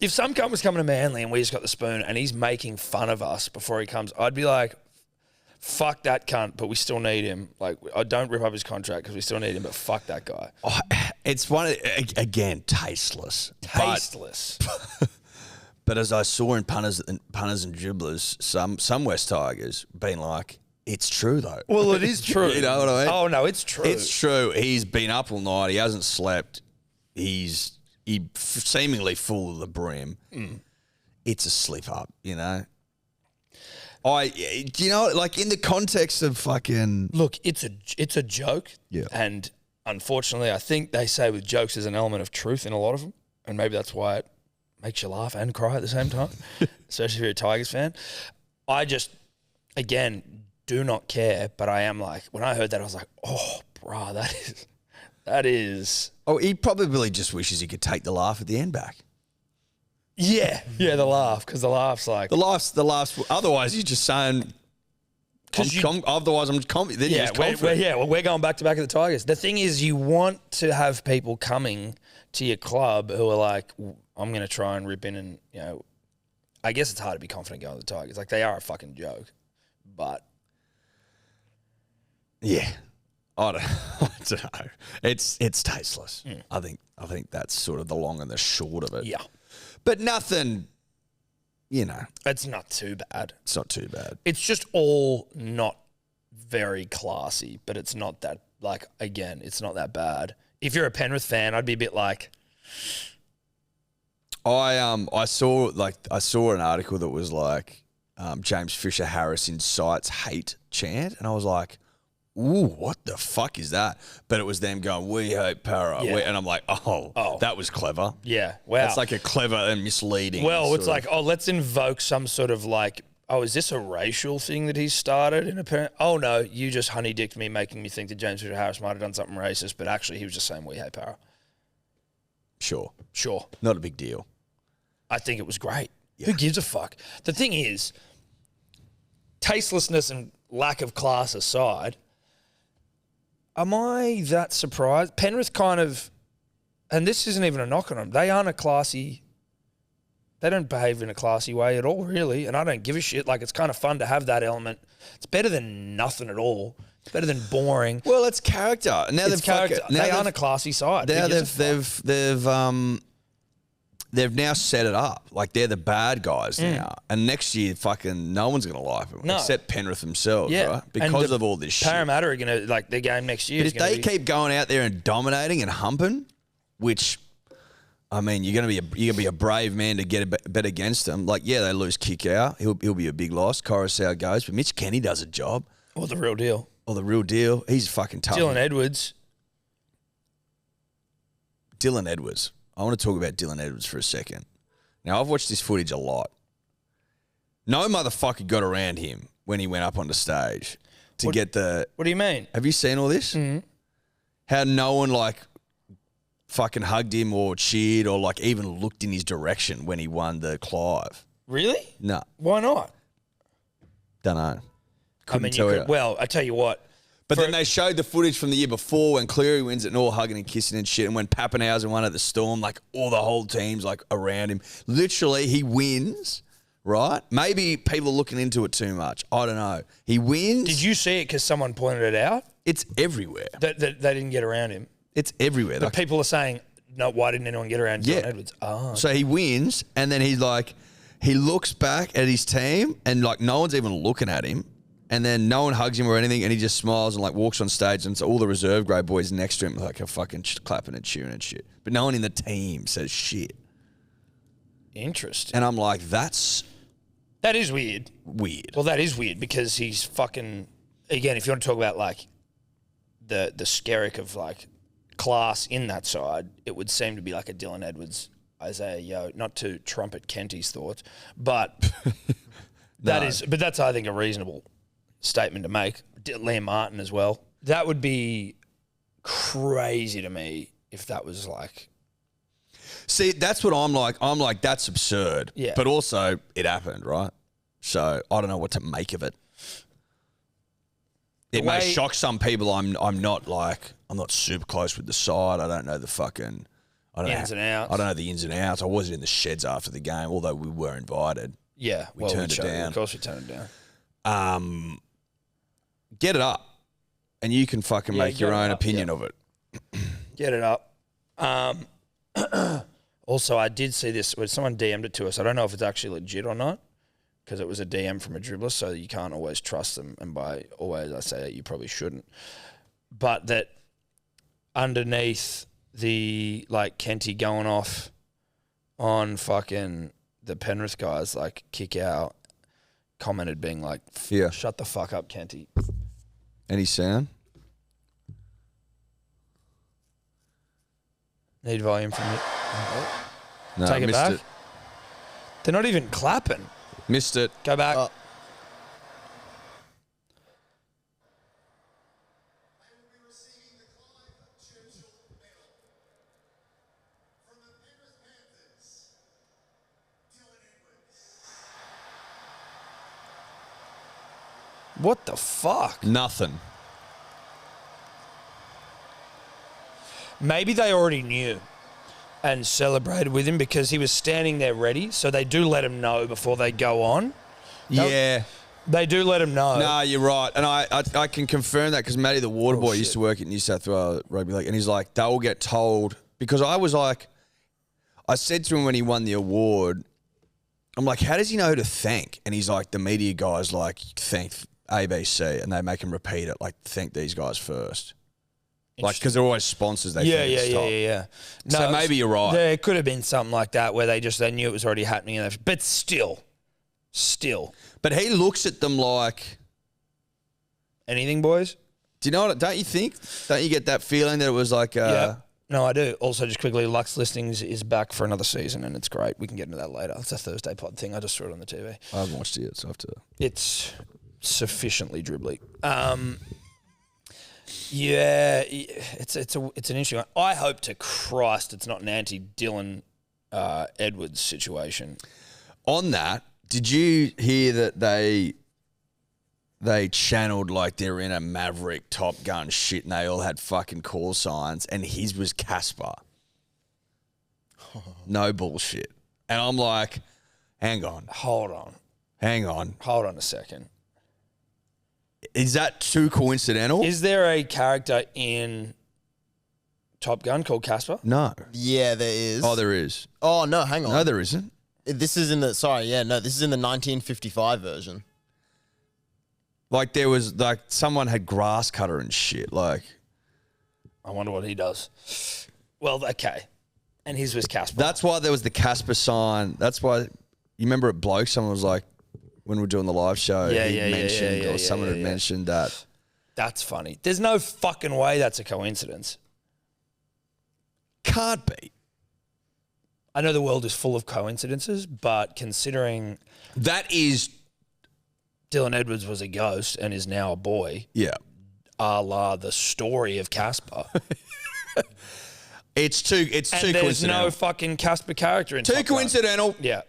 if some cunt was coming to Manly and we just got the spoon and he's making fun of us before he comes, I'd be like, fuck that cunt, but we still need him. Like, I don't rip up his contract because we still need him, but fuck that guy. Oh, it's again, tasteless. Tasteless. But as I saw in punters and dribblers, some West Tigers being like, it's true though. Well, it is true. You know what I mean? Oh no, it's true. It's true. He's been up all night. He hasn't slept. He's seemingly full of the brim. It's a slip up, you know. Do you know, like in the context of fucking... Look, it's a joke. Yeah. And unfortunately, I think they say with jokes there's an element of truth in a lot of them. And maybe that's why it makes you laugh and cry at the same time, especially if you're a Tigers fan. I just, again, do not care. But I am like, when I heard that, I was like, oh, bruh, that is... Oh, he probably just wishes he could take the laugh at the end back. Yeah, the laugh, because the laugh's like... The laugh's... Otherwise, you're just saying... Otherwise, I'm confident. Yeah, we're going back to back at the Tigers. The thing is, you want to have people coming to your club who are like, I'm going to try and rip in and, you know... I guess it's hard to be confident going to the Tigers. Like, they are a fucking joke. But... Yeah. I don't know. It's tasteless. I think that's sort of the long and the short of it. Yeah. But nothing, you know. It's not too bad. It's not too bad. It's just all not very classy, but it's not that, like, again, it's not that bad. If you're a Penrith fan, I'd be a bit like... I saw an article that was like James Fisher Harris incites hate chant, and I was like, ooh, what the fuck is that? But it was them going, we hate para. Yeah. And I'm like, oh, that was clever. Yeah, wow. That's like a clever and misleading. Well, it's like, let's invoke some sort of like, is this a racial thing that he's started? In oh, no, you just honey-dicked me, making me think that James Fisher Harris might have done something racist, but actually he was just saying we hate para. Sure. Not a big deal. I think it was great. Yeah. Who gives a fuck? The thing is, tastelessness and lack of class aside... Am I that surprised? Penrith kind of, and this isn't even a knock on them, they don't behave in a classy way at all, really, and I don't give a shit. Like, it's kind of fun to have that element. It's better than nothing at all. It's better than boring. Well, it's character. Now it's character. They aren't a classy side. Now they've now set it up. Like, they're the bad guys now. And next year, fucking no one's going to like them. Except Penrith themselves, right? Because of all this shit. Parramatta are going to, like, their game next year. But if they keep going out there and dominating and humping, which, I mean, you're going to be a brave man to get a bet against them. Like, yeah, they lose kick out. He'll be a big loss. Coruscant goes. But Mitch Kenny does a job. Or the real deal. He's fucking tough. Dylan Edwards. I want to talk about Dylan Edwards for a second. Now, I've watched this footage a lot. No motherfucker got around him when he went up on the stage get the... What do you mean? Have you seen all this? Mm-hmm. How no one, like, fucking hugged him or cheered or, like, even looked in his direction when he won the Clive. Really? No. Why not? Don't know. Well, I tell you what. But then they showed the footage from the year before when Cleary wins it and all hugging and kissing and shit. And when Pappenhausen won at the Storm, like all the whole team's like around him. Literally, he wins right? Maybe people are looking into it too much. I don't know. He wins. Did you see it because someone pointed it out? It's everywhere. That they didn't get around him. It's everywhere. But people are saying, no, why didn't anyone get around Dylan Edwards? Oh. So he wins, and then he's like, he looks back at his team, and like no one's even looking at him, and then no one hugs him or anything, and he just smiles and like walks on stage, and so all the reserve grade boys next to him like are fucking clapping and cheering and shit. But no one in the team says shit. Interesting. And I'm like, that is weird. Weird. Well, that is weird because he's fucking, again, if you want to talk about like the skerrick of like class in that side, it would seem to be like a Dylan Edwards, Isaiah Yo, not to trumpet Kenty's thoughts, but but that's, I think, a reasonable statement to make. Liam Martin as well. That would be crazy to me if that was like. See, that's what I'm like. I'm like, that's absurd. Yeah. But also, it happened, right? So I don't know what to make of it. It may shock some people. I'm not super close with the side. I don't know the fucking ins and outs. I don't know the ins and outs. I wasn't in the sheds after the game, although we were invited. Yeah, we turned it down. Of course, we turned it down. Get it up, and you can fucking make your own opinion of it. Get it up. Also, I did see this when someone DM'd it to us. I don't know if it's actually legit or not because it was a DM from a dribbler, so you can't always trust them. And by always, I say that you probably shouldn't. But that underneath the, like, Kenty going off on fucking the Penrith guys, like, kick out, commented being like, shut the fuck up, Kenty. Any sound? Need volume from you. No, Take it missed back. it. They're not even clapping. Missed it. Go back. What the fuck? Nothing. Maybe they already knew and celebrated with him because he was standing there ready. So they do let him know before they go on. Yeah. They do let him know. No, you're right. And I can confirm that because Matty the water boy used to work at New South Wales Rugby League, and he's like, they'll get told. Because I was like, I said to him when he won the award, I'm like, how does he know who to thank? And he's like, the media guys like thank ABC, and they make him repeat it, like thank these guys first. Like, because they're always sponsors. Yeah. No, so maybe you're right. There could have been something like that where they knew it was already happening. But still. But he looks at them like... Anything, boys? Do you know what? Don't you think? Don't you get that feeling that it was like... Yeah. No, I do. Also, just quickly, Lux Listings is back for another season, and it's great. We can get into that later. It's a Thursday pod thing. I just saw it on the TV. I haven't watched it yet, so I have to... It's sufficiently dribbly. Yeah, it's an interesting one. I hope to Christ it's not an anti-Dylan Edwards situation. On that, did you hear that they channeled like they're in a Maverick Top Gun shit and they all had fucking call signs and his was Casper? No bullshit. And I'm like, hang on. Hold on a second. Is that too coincidental? Is there a character in Top Gun called Casper? No. Yeah, there is. Oh, there is. Oh, no, hang on. No, there isn't. This is in the 1955 version. Like there was like someone had grass cutter and shit. Like, I wonder what he does. Well, okay. And his was Casper. That's why there was the Casper sign. That's why, you remember at Bloke, someone was like, when we were doing the live show, someone had mentioned that. That's funny. There's no fucking way that's a coincidence. Can't be. I know the world is full of coincidences, but considering that is Dylan Edwards was a ghost and is now a boy, a la the story of Casper. It's too coincidental. There's no fucking Casper character in Too coincidental. Yeah.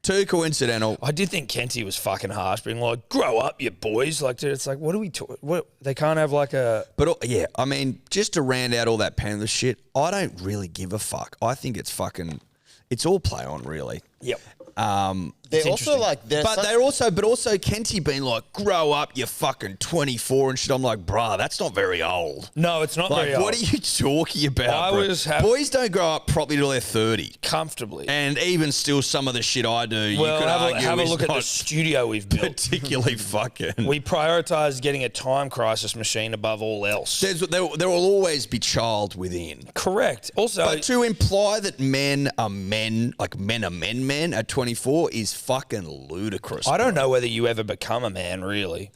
Too coincidental. I did think Kenty was fucking harsh, being like, grow up, you boys. Like, dude, it's like, what are we talking? What, they can't have like a... But, yeah, I mean, just to round out all that Panther shit, I don't really give a fuck. I think it's fucking... It's all play on, really. Yep. They They're also like, but also Kenty being like, grow up, you fucking 24 and shit. I'm like, bruh, that's not very old. No, it's not very old. What are you talking about, bro? Boys don't grow up properly till they're 30. Comfortably. And even still, some of the shit I do, well, you could argue have a look at the studio we've built. Particularly fucking. We prioritise getting a time crisis machine above all else. There will always be child within. Correct. Also, but to imply that men are men, like men are men at 24 is fucking ludicrous. I don't know whether you ever become a man, really.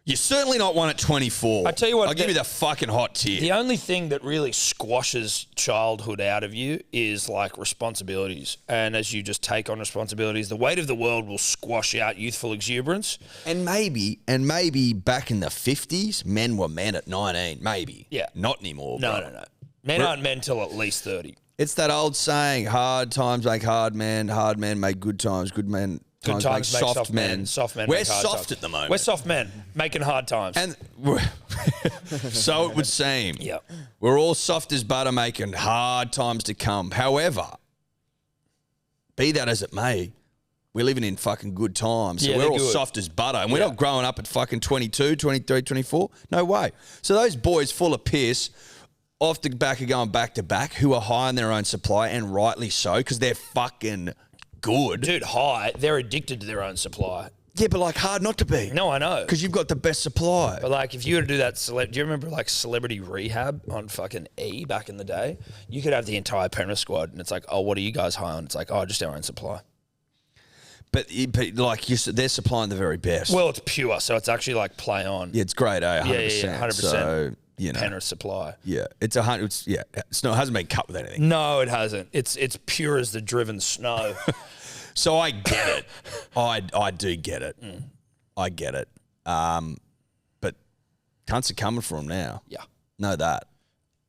You're certainly not one at 24. I tell you what, I'll give you the fucking hot tip. The only thing that really squashes childhood out of you is like responsibilities. And as you just take on responsibilities, the weight of the world will squash out youthful exuberance. And maybe back in the 50s, men were men at 19. Maybe. Yeah. Not anymore. No. Men aren't men till at least 30. It's that old saying, hard times make hard men make good times, good times make soft men. Soft men We're make hard soft times. at the moment. We're soft men making hard times. And so it would seem. Yep. We're all soft as butter making hard times to come. However, be that as it may, we're living in fucking good times. So we're all soft as butter. And we're not growing up at fucking 22, 23, 24. No way. So those boys full of piss off the back of going back to back who are high on their own supply, and rightly so, because they're fucking good. Dude, they're addicted to their own supply. Yeah, but like hard not to be. No, I know. Because you've got the best supply. But like if you were to do that, do you remember like Celebrity Rehab on fucking E back in the day? You could have the entire Penrith squad and it's like, oh, what are you guys high on? It's like, oh, just our own supply. But like they're supplying the very best. Well, it's pure, so it's actually like play on. Yeah, it's great, 100%. Yeah, 100%. So, you know. Penrith supply. Yeah, it's 100. It hasn't been cut with anything. No, it hasn't. It's pure as the driven snow. So I get it. I do get it. I get it. But cunts are coming for him now. Yeah. Know that.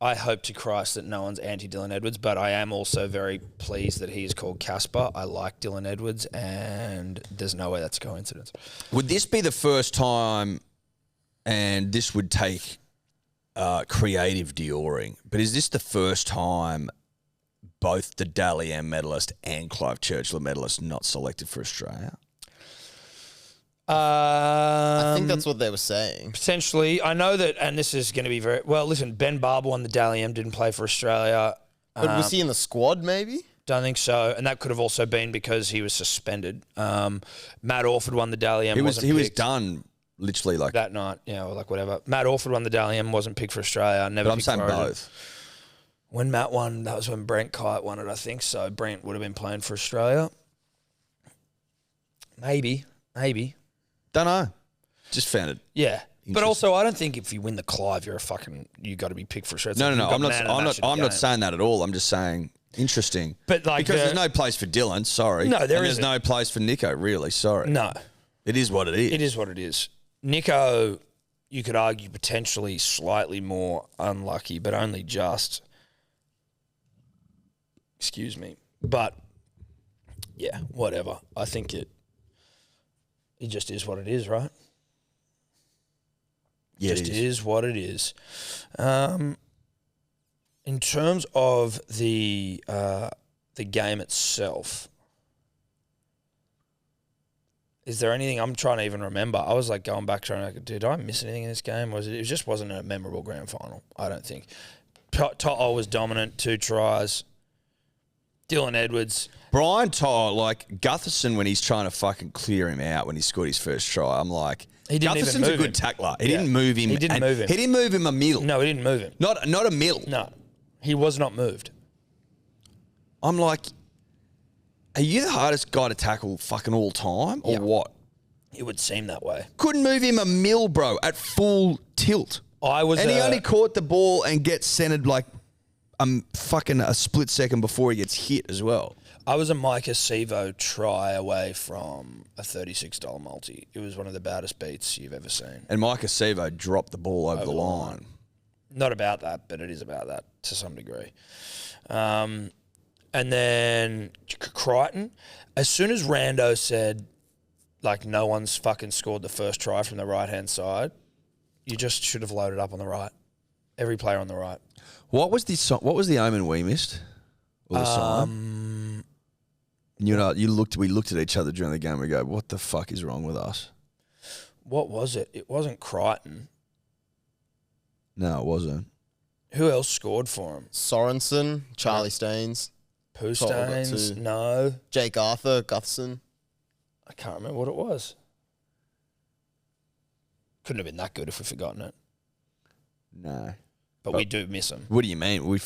I hope to Christ that no one's anti-Dylan Edwards, but I am also very pleased that he is called Casper. I like Dylan Edwards, and there's no way that's a coincidence. Would this be the first time, and this would take creative Dioring, but is this the first time both the Dally M medalist and Clive Churchill medalist not selected for Australia? I think that's what they were saying. Potentially. I know that, and this is going to be very... Well, listen, Ben Barber won the Dally M, didn't play for Australia. But was he in the squad, maybe? Don't think so. And that could have also been because he was suspended. Matt Orford won the Dally M. He was done literally like... that night, or like whatever. Matt Orford won the Dally M, wasn't picked for Australia. Never picked for Origin. Both. When Matt won, that was when Brent Kite won it, I think. So Brent would have been playing for Australia. Maybe. Don't know. Just found it. Yeah. But also, I don't think if you win the Clive, you got to be picked for Australia. No. I'm not saying that at all. I'm just saying interesting. But like because there's no place for Dylan. Sorry. No, there's no place for Nico. Really, sorry. No. It is what it is. It is what it is. Nico, you could argue potentially slightly more unlucky, but only just. Excuse me. But yeah, whatever. I think it just is what it is, right? Yeah, just is what it is. In terms of the game itself, is there anything I'm trying to even remember? I was like going back trying to, did I miss anything in this game? It just wasn't a memorable grand final, I don't think. To'o was dominant, 2 tries. Dylan Edwards. Brian To'o, like Gutherson, when he's trying to fucking clear him out when he scored his first try, I'm like, Gutherson's a good tackler. He didn't move him. He didn't move him. He didn't move him a mil. No, he didn't move him. Not a mil. No, he was not moved. I'm like, are you the hardest guy to tackle fucking all time or what? It would seem that way. Couldn't move him a mil, bro, at full tilt. He only caught the ball and gets centered like fucking a split second before he gets hit as well. I was a Micah Sevo try away from a $36 multi. It was one of the baddest beats you've ever seen. And Micah Sevo dropped the ball over the line. Not about that, but it is about that to some degree. And then Crichton, as soon as Rando said, like, no one's fucking scored the first try from the right-hand side, you just should have loaded up on the right. Every player on the right. What was the omen we missed? Or the sign? And we looked at each other during the game and we go, what the fuck is wrong with us? What was it? It wasn't Crichton. No, it wasn't. Who else scored for him? Sorensen, Charlie Staines, Pooh Staines? No. Jake Arthur, Gutherson. I can't remember what it was. Couldn't have been that good if we'd forgotten it. No. But we do miss him. What do you mean? We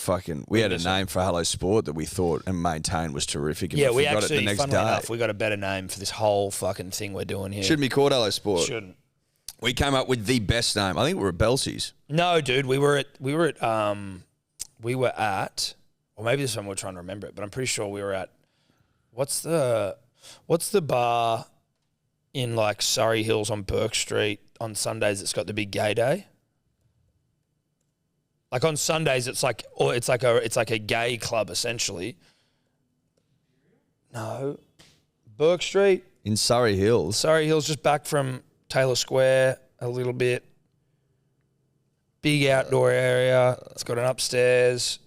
had a name for Hello Sport that we thought and maintained was terrific. And we forgot actually, it the next funnily day. enough, we got a better name for this whole fucking thing we're doing here. Shouldn't be called Hello Sport. Shouldn't. We came up with the best name. I think we were at Belsie's. No, dude, we were at, or maybe this one we're trying to remember it, but I'm pretty sure we were at, what's the bar in like Surrey Hills on Burke Street on Sundays that's got the big gay day? Like on Sundays, it's like a gay club essentially. No, Burke Street In Surrey Hills. Surrey Hills, just back from Taylor Square a little bit. Big outdoor area. It's got an upstairs.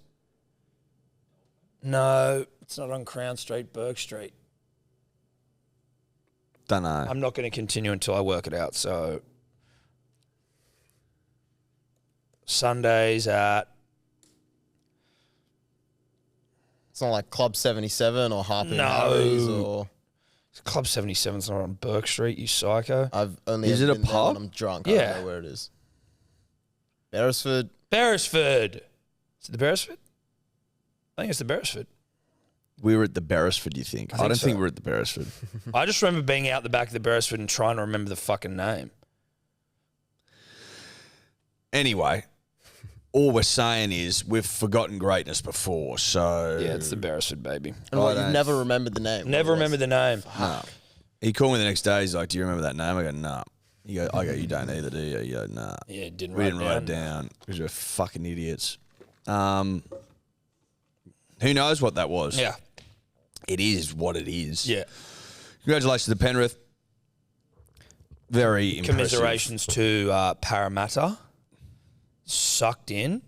No, it's not on Crown Street, Burke Street. Don't know. I'm not going to continue until I work it out. So Sundays at... It's not like Club 77 or Harpy No. Harry's or... Club 77's not on Burke Street, you psycho. I've only Is ever it a been there pub? when I'm drunk. Yeah. I don't know where it is. Beresford. Beresford. Is it the Beresford? I think it's the Beresford. We were at the Beresford, you think? I think don't so. think we're at the Beresford. I just remember being out the back of the Beresford and trying to remember the fucking name. Anyway, all we're saying is we've forgotten greatness before, so... Yeah, it's the Beresford, baby. And what, I you've don't- never remembered the name? Never remember the name. No. He called me the next day. He's like, "Do you remember that name?" I go, "Nah." I go, "You don't either, do you?" You go, "Nah." Yeah, didn't We write didn't write it down because we're fucking idiots. Who knows what that was? Yeah. It is what it is. Yeah. Congratulations to Penrith. Very impressive. Commiserations to Parramatta. Sucked in.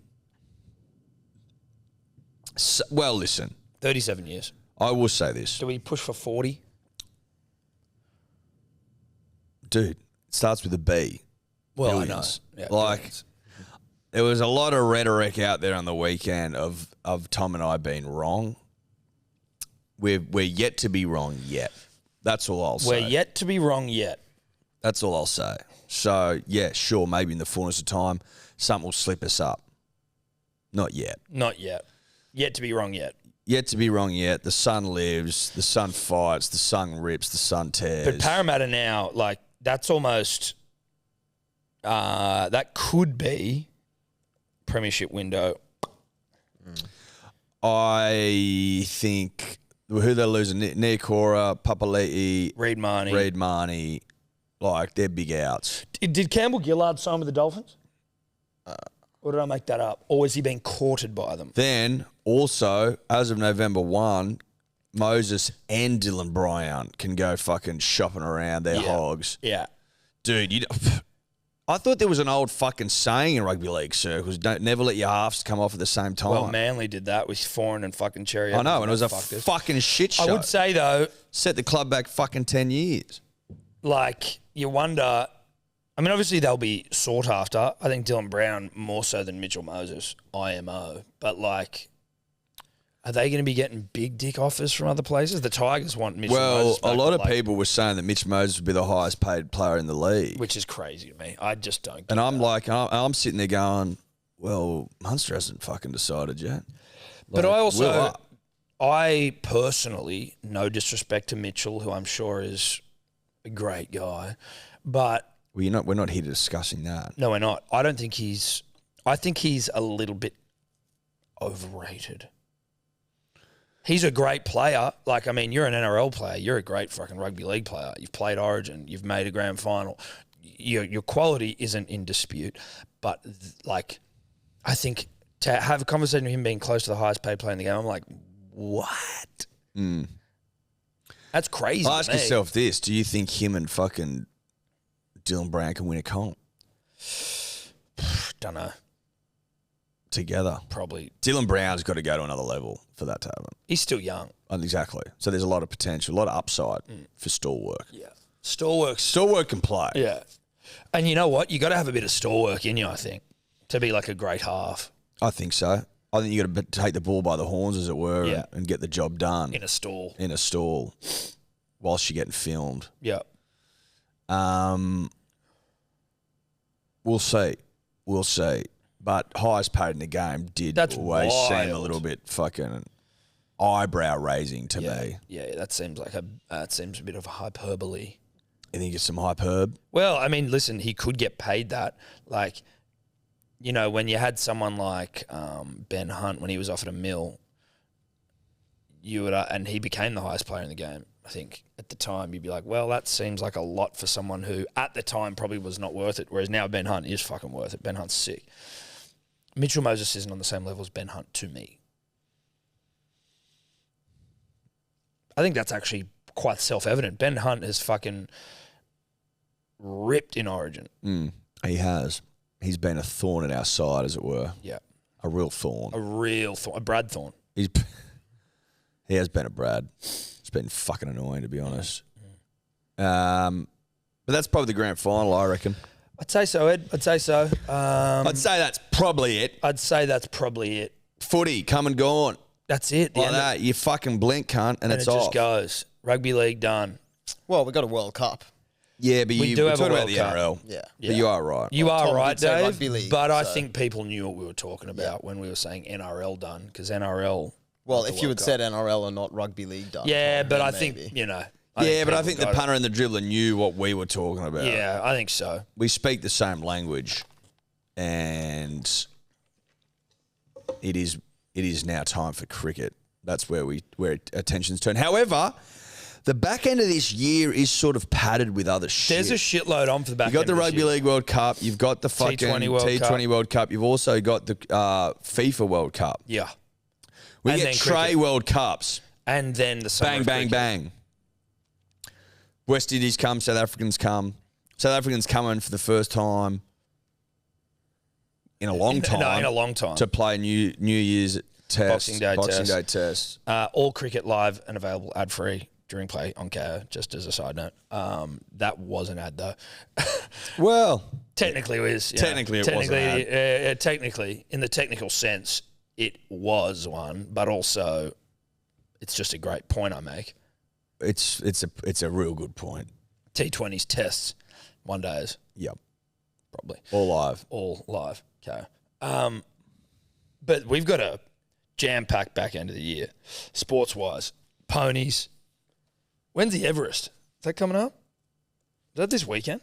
Well, listen, 37 years. I will say this. Do we push for 40? Dude, it starts with a B. Well, Billions. I know. Yeah, Like, billions. there was a lot of rhetoric out there on the weekend of Tom and I being wrong. We're yet to be wrong yet. That's all I'll say. We're yet to be wrong yet. That's all I'll say. So, yeah, sure, maybe in the fullness of time, something will slip us up. Not yet. Not yet. Yet to be wrong yet. Yet to be wrong yet. The sun lives, the sun fights, the sun rips, the sun tears. But Parramatta now, like, that's almost, that could be premiership window. I think who they're losing, Niokora, Papali'i, Reid Marnie. Reid Marnie, like they're big outs. Did Campbell Gillard sign with the Dolphins? Or did I make that up? Or was he being courted by them? Then also, as of November 1, Moses and Dylan Bryant can go fucking shopping around their hogs. Yeah. Dude, I thought there was an old fucking saying in rugby league circles, don't never let your halves come off at the same time. Well, Manly did that with Foreign and fucking Cherry. I know, and it was a Fuckers. fucking shit show. I would say, though, Set the club back fucking 10 years. like, you wonder, I mean, obviously they'll be sought after. I think Dylan Brown more so than Mitchell Moses, IMO. But, like, are they going to be getting big dick offers from other places? The Tigers want Mitchell Moses Well, back, a lot but, of like, people were saying that Mitch Moses would be the highest paid player in the league. which is crazy to me. I just don't get And I'm that. like, I'm sitting there going, well, Munster hasn't fucking decided yet. But Like, I we're also, up. I personally, no disrespect to Mitchell, who I'm sure is a great guy, but Well, we're not here discussing that. no, we're not. I don't think he's. I think he's a little bit overrated. He's a great player. Like, I mean, you're an NRL player. You're a great fucking rugby league player. You've played Origin. You've made a grand final. Your quality isn't in dispute. But, like, I think to have a conversation with him being close to the highest paid player in the game, I'm like, what? That's crazy. Ask to me. yourself this. Do you think him and fucking Dylan Brown can win a comp? Don't know. together. Probably. Dylan Brown's got to go to another level for that to happen. He's still young. Exactly. So there's a lot of potential, a lot of upside for stall work. Yeah. Stall work can play. Yeah. And you know what? You got to have a bit of stall work in you, I think, to be like a great half. I think so. I think you got to take the ball by the horns, as it were, and get the job done. In a stall. Whilst you're getting filmed. Yeah. We'll see. But highest paid in the game did always seem a little bit fucking eyebrow raising to me. Yeah, that seems like a bit of a hyperbole. You think it's some hyperb? Well, I mean, listen, he could get paid that. Like, you know, when you had someone like Ben Hunt, when he was offered $1 million, you would, and he became the highest player in the game. I think at the time you'd be like, well, that seems like a lot for someone who at the time probably was not worth it. Whereas now Ben Hunt is fucking worth it. Ben Hunt's sick. Mitchell Moses isn't on the same level as Ben Hunt to me. I think that's actually quite self-evident. Ben Hunt has fucking ripped in Origin. He has. He's been a thorn in our side, as it were. Yeah. A real thorn. A Brad thorn. He has been a Brad. It's been fucking annoying, to be honest. But that's probably the grand final, I reckon. I'd say so, Ed. I'd say so. I'd say that's probably it. Footy, come and gone. That's it. Like that. You fucking blink, cunt, and it's it off. Just goes. Rugby league done. Well, we got a World Cup. Yeah, but we do have a talking about World the Cup. NRL. Yeah. But you are right. You are Tom right, did say Dave. rugby league, but I so- think people knew what we were talking about when we were saying NRL done, because NRL. Well, got if the you World had Cup. said NRL and not rugby league done. Yeah, but then I maybe. think, you know. But I think the people got punter and the dribbler knew what we were talking about. it. Yeah, I think so. We speak the same language, and it is now time for cricket. That's where attention's turned. However, the back end of this year is sort of padded with other shit. There's a shitload on for the back You've got end the of this Rugby year. League World Cup. You've got the fucking T20 World Cup. You've also got the FIFA World Cup. Yeah. We And get then Trey cricket. World Cups. And then the summer Bang, of bang, cricket. bang. West Indies come, South Africans come. South Africans coming for the first time in a long time. No, in a long time. To play New Year's Test. Boxing Day Day Test. All cricket live and available ad-free during play on KO, just as a side note. That was an ad, though. Well, Technically it was. Yeah. Technically it was an Technically, in the technical sense, it was one, but also it's just a great point I make. it's a real good point. T20s, tests, one days, Yep. probably. All live. All live. Okay. But we've got a jam-packed back end of the year, sports-wise. Ponies. When's the Everest? Is that coming up? Is that this weekend?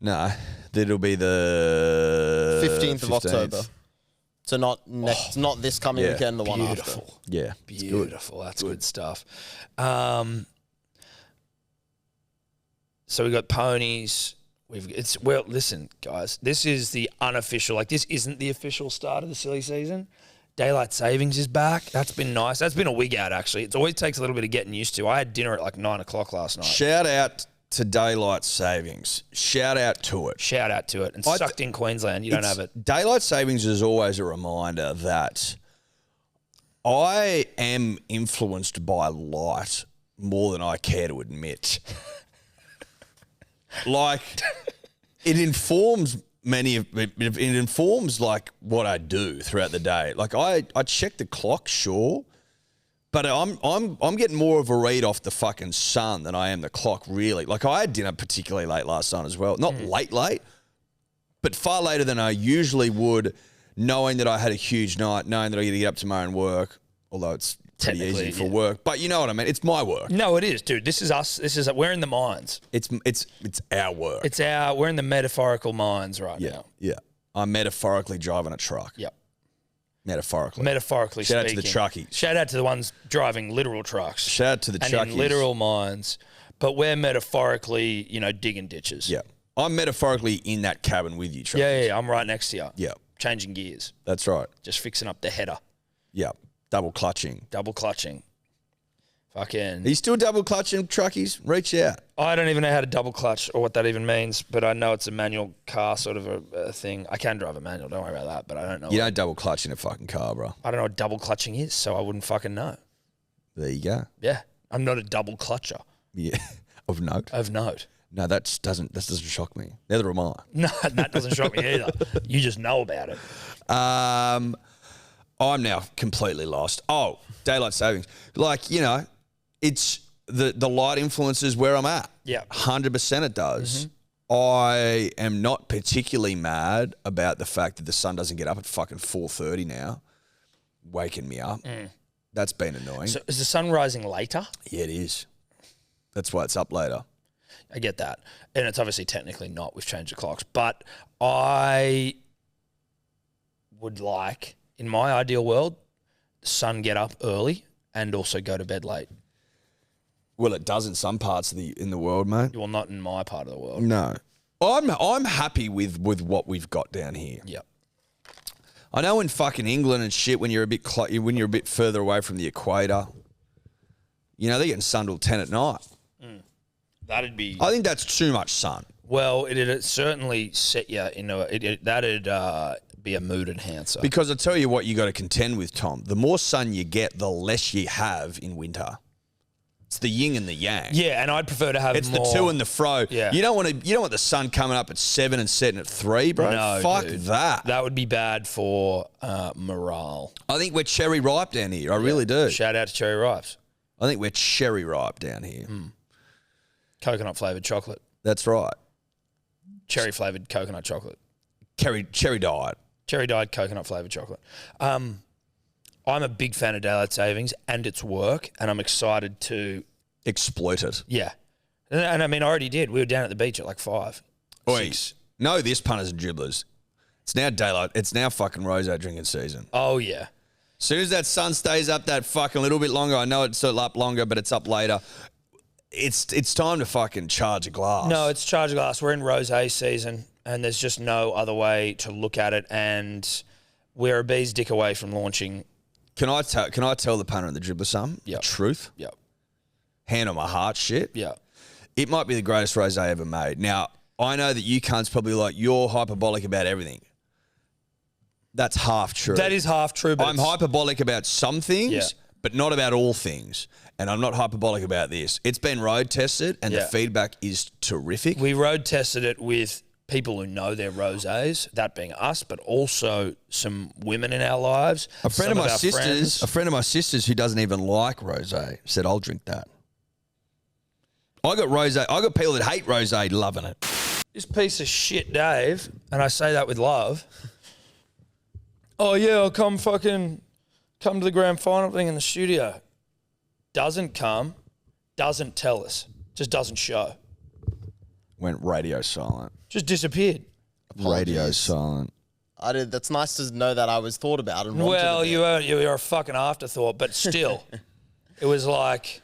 No, it'll be the 15th of October. So not next, not this coming Yeah. weekend, the one after. Beautiful. Yeah. it's good. Beautiful. That's good stuff. So we got ponies. Listen, guys. This is the unofficial. Like, this isn't the official start of the silly season. Daylight savings is back. That's been nice. That's been a wig out, actually. It always takes a little bit of getting used to. I had dinner at like 9 o'clock last night. Shout out to daylight savings. Shout out to it. Shout out to it. And sucked in Queensland. You don't have it. Daylight savings is always a reminder that I am influenced by light more than I care to admit. Like, it informs it informs like what I do throughout the day. Like I check the clock, sure, but I'm getting more of a read off the fucking sun than I am the clock, really. Like, I had dinner particularly late last night as well. Not late, but far later than I usually would, knowing that I had a huge night, knowing that I got to get up tomorrow and work, although it's pretty easy for work. But you know what I mean? It's my work. No, it is, dude. This is us. We're in the mines. It's our work. We're in the metaphorical mines right now. Yeah. I'm metaphorically driving a truck. Yep. Metaphorically. Shout out to the truckies. Shout out to the ones driving literal trucks. Shout out to the truckies. And in literal mines. But we're metaphorically, digging ditches. Yeah. I'm metaphorically in that cabin with you, truckies. Yeah. I'm right next to you. Yeah. Changing gears. That's right. Just fixing up the header. Yeah. Double clutching. Double clutching. Fucking. Are you still double clutching truckies? Reach out. I don't even know how to double clutch or what that even means, but I know it's a manual car sort of a thing. I can drive a manual, don't worry about that, but I don't know. You don't double clutch in a fucking car, bro. I don't know what double clutching is, so I wouldn't fucking know. There you go. Yeah. I'm not a double clutcher. Yeah. Of note. Of note. No, that doesn't shock me. Neither am I. No, that doesn't shock me either. You just know about it. I'm now completely lost. Oh, daylight savings. Like, you know, it's the light influences where I'm at. Yeah. 100% it does. I am not particularly mad about the fact that the sun doesn't get up at fucking 4:30 now, waking me up. That's been annoying. So is the sun rising later? Yeah, it is. That's why it's up later. I get that. And it's obviously technically not. We've changed the clocks. But I would like, in my ideal world, the sun get up early and also go to bed late. Well, it does in some parts of in the world, mate. Well, not in my part of the world. No. I'm happy with what we've got down here. Yep. I know in fucking England and shit, when you're a bit further away from the equator, you know, they're getting sun till 10 at night. That'd be... I think that's too much sun. Well, it'd certainly set you in a... That'd be a mood enhancer. Because I tell you what you got to contend with, Tom. The more sun you get, the less you have in winter. It's the yin and the yang. Yeah, and I'd prefer to have It's more... the to and the fro. Yeah. You don't want the sun coming up at 7 and setting at 3, bro. No, Fuck dude. that. That would be bad for morale. I think we're cherry ripe down here. I really do. Shout out to Cherry Ripes. I think we're cherry ripe down here. Coconut flavoured chocolate. That's right. Cherry flavoured coconut chocolate. Cherry diet. Cherry dyed coconut flavoured chocolate. I'm a big fan of daylight savings and its work, and I'm excited to... Exploit it. Yeah. And I mean, I already did. We were down at the beach at like 5. Oi, 6. know this, punters and dribblers. It's now daylight. It's now fucking rosé drinking season. Oh, yeah. As soon as that sun stays up that fucking little bit longer, I know it's up longer, but it's up later. It's time to fucking charge a glass. No, it's charge glass. We're in rosé season, and there's just no other way to look at it, and we're a bee's dick away from launching. Can I tell the punter and the dribbler something? Yep. The truth? Yep. Hand on my heart shit. Yep. It might be the greatest rosé ever made. Now, I know that you cunts probably like, you're hyperbolic about everything. That's half true. That is half true, but I'm hyperbolic about some things, Yeah. but not about all things. And I'm not hyperbolic about this. It's been road tested, and the Yeah. feedback is terrific. we road tested it with people who know their rosés, that being us, but also some women in our lives. A friend of some my our sisters, friends. who doesn't even like rosé, said, "I'll drink that." I got rosé. I got people that hate rosé loving it. This piece of shit, Dave, and I say that with love. Oh yeah, I'll come to the grand final thing in the studio. Doesn't come, doesn't tell us, just doesn't show. Went radio silent. Just disappeared. Radio Apologies. silent. I did. That's nice to know that I was thought about. And wanted Well, to be. you're a fucking afterthought, but still, it was like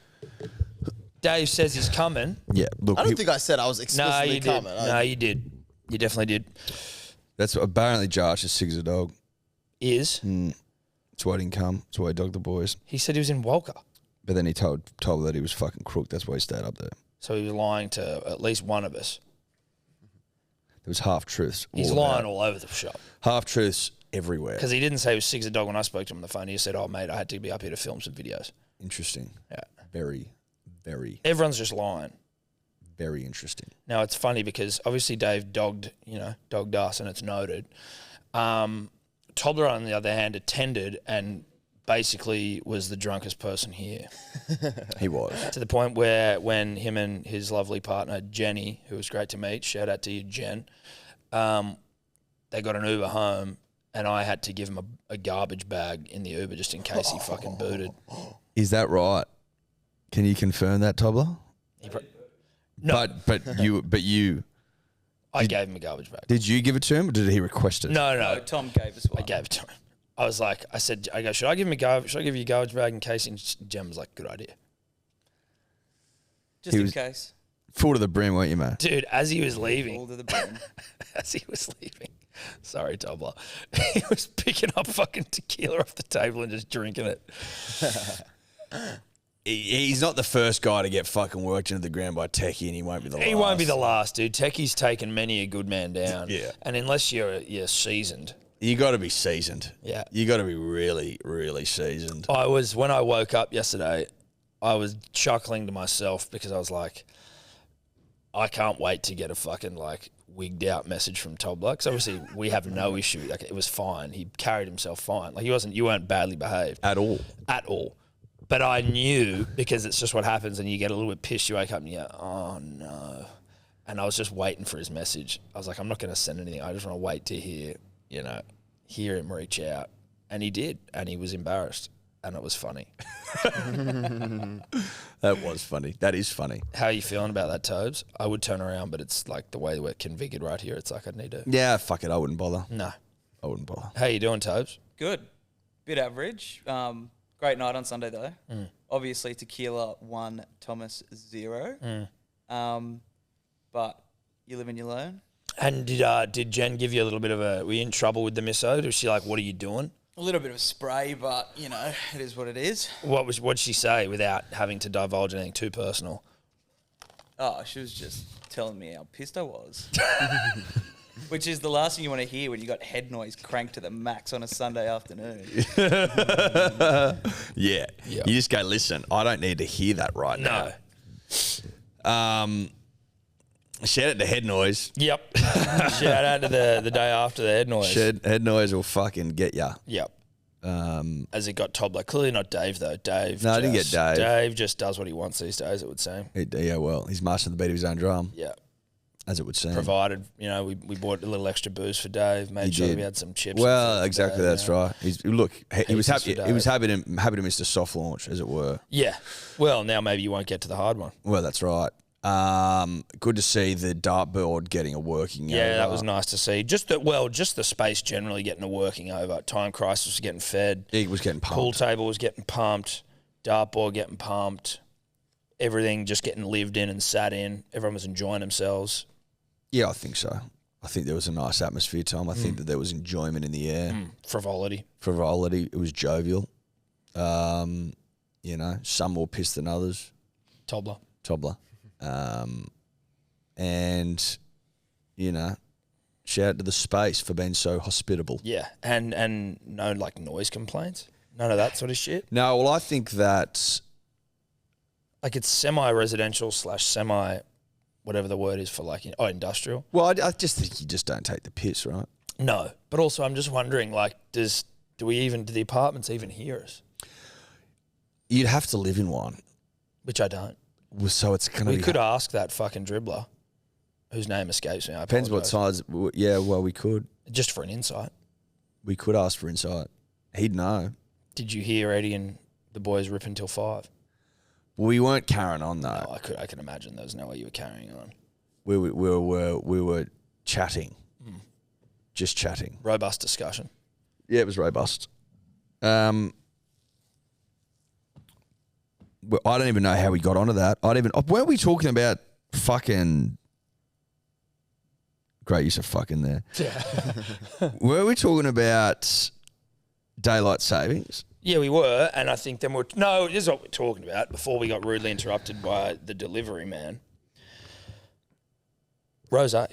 Dave says he's coming. Yeah, look, I don't think I said I was No, explicitly you did. coming. No, you did. You definitely did. that's what, apparently Josh is sick as a dog. Is That's why he didn't come. That's why he dogged the boys. he said he was in Walker, But then he told that he was fucking crook. That's why he stayed up there. so he was lying to at least one of us. There was half truths. He's lying all over the shop. Half truths everywhere. Because he didn't say he was sick as a dog when I spoke to him on the phone. He just said, "Oh, mate, I had to be up here to film some videos." Interesting. Yeah. Very, very, Everyone's just lying. very interesting. Now, it's funny because obviously Dave dogged us, and it's noted. Tobler, on the other hand, attended and basically was the drunkest person here. He was. To the point where when him and his lovely partner, Jenny, who was great to meet, shout out to you, Jen, they got an Uber home, and I had to give him a garbage bag in the Uber just in case he fucking booted. Is that right? Can you confirm that, Tobler? No, But you I gave him a garbage bag. did you give it to him or did he request it? No. Tom gave us one. I gave it to him. I was like, I go, should I give him a garbage? Should I give you a garbage bag in case? And Jem was like, good idea, Just He in was- case. Full to the brim, weren't you, mate? dude. As he was All leaving, to the brim. sorry, Tobler, he was picking up fucking tequila off the table and just drinking it. He's not the first guy to get fucking worked into the ground by Techie, and he won't be the last. He won't be the last, dude. Techie's taken many a good man down. Yeah. And unless you're seasoned. You got to be seasoned. Yeah. You got to be really, really seasoned. When I woke up yesterday, I was chuckling to myself because I was like, I can't wait to get a fucking like wigged out message from Tobler. Because obviously we have no issue. Like it was fine. He carried himself fine. Like you weren't badly behaved. At all. At all. But I knew, because it's just what happens, and you get a little bit pissed, you wake up and you're, oh no. And I was just waiting for his message. I was like, I'm not going to send anything. I just want to wait to hear him reach out. And he did, and he was embarrassed, and it was funny. That was funny. That is funny. How are you feeling about that, Tobes? I would turn around, but it's like the way we're configured right here. It's like I need to. Yeah, fuck it. I wouldn't bother. No. I wouldn't bother. How you doing, Tobes? Good. Bit average. Great night on Sunday, though. Obviously, tequila 1, Thomas 0. But you live and you learn. And did Jen give you a little bit of were you in trouble with the misso? Was she like, what are you doing? A little bit of spray, but, it is what it is. What'd she say without having to divulge anything too personal? Oh, she was just telling me how pissed I was. Which is the last thing you want to hear when you got head noise cranked to the max on a Sunday afternoon. Yeah. Yep. You just go, listen, I don't need to hear that right now. Shout out to Head Noise. Yep. Shout out to the day after the head noise. Head Noise will fucking get ya. Yep. As it got Tobler. Clearly not Dave, though. Dave. No, I didn't get Dave. Dave just does what he wants these days, it would seem. Yeah, well, he's mastering the beat of his own drum. Yeah. As it would seem. Provided, we bought a little extra booze for Dave, made sure we had some chips. Well, exactly, that's right. He was happy. for He was Dave. happy to miss the soft launch, as it were. Yeah. Well, now maybe you won't get to the hard one. Well, that's right. Good to see the dartboard getting a working. Yeah, that was nice to see. Just the space generally getting a working over. Time Crisis was getting fed. He was getting pumped. Pool table was getting pumped. Dartboard getting pumped. Everything just getting lived in and sat in. Everyone was enjoying themselves. Yeah, I think so. I think there was a nice atmosphere, Tom. I think that there was enjoyment in the air. Frivolity. It was jovial. Some more pissed than others. Tobler. And shout out to the space for being so hospitable. Yeah. And no like noise complaints. None of that sort of shit. No, well, I think that Like it's semi-residential / semi, whatever the word is for like, industrial. well, I just think you just don't take the piss, right? No. But also I'm just wondering, like, do the apartments even hear us? You'd have to live in one. Which I don't. So it's going to be... We could ask that fucking dribbler, whose name escapes me. I Depends what apologise. size... Yeah, well, we could. Just for an insight. We could ask for insight. He'd know. Did you hear Eddie and the boys ripping till 5? We weren't carrying on, though. No, I can imagine there was no way you were carrying on. We were chatting. Just chatting. Robust discussion. Yeah, it was robust. Well, I don't even know how we got onto that. Weren't we talking about fucking... Great use of fucking there. Yeah. Were we talking about daylight savings? Yeah, we were, and I think then no, this is what we're talking about before we got rudely interrupted by the delivery man. Rosé.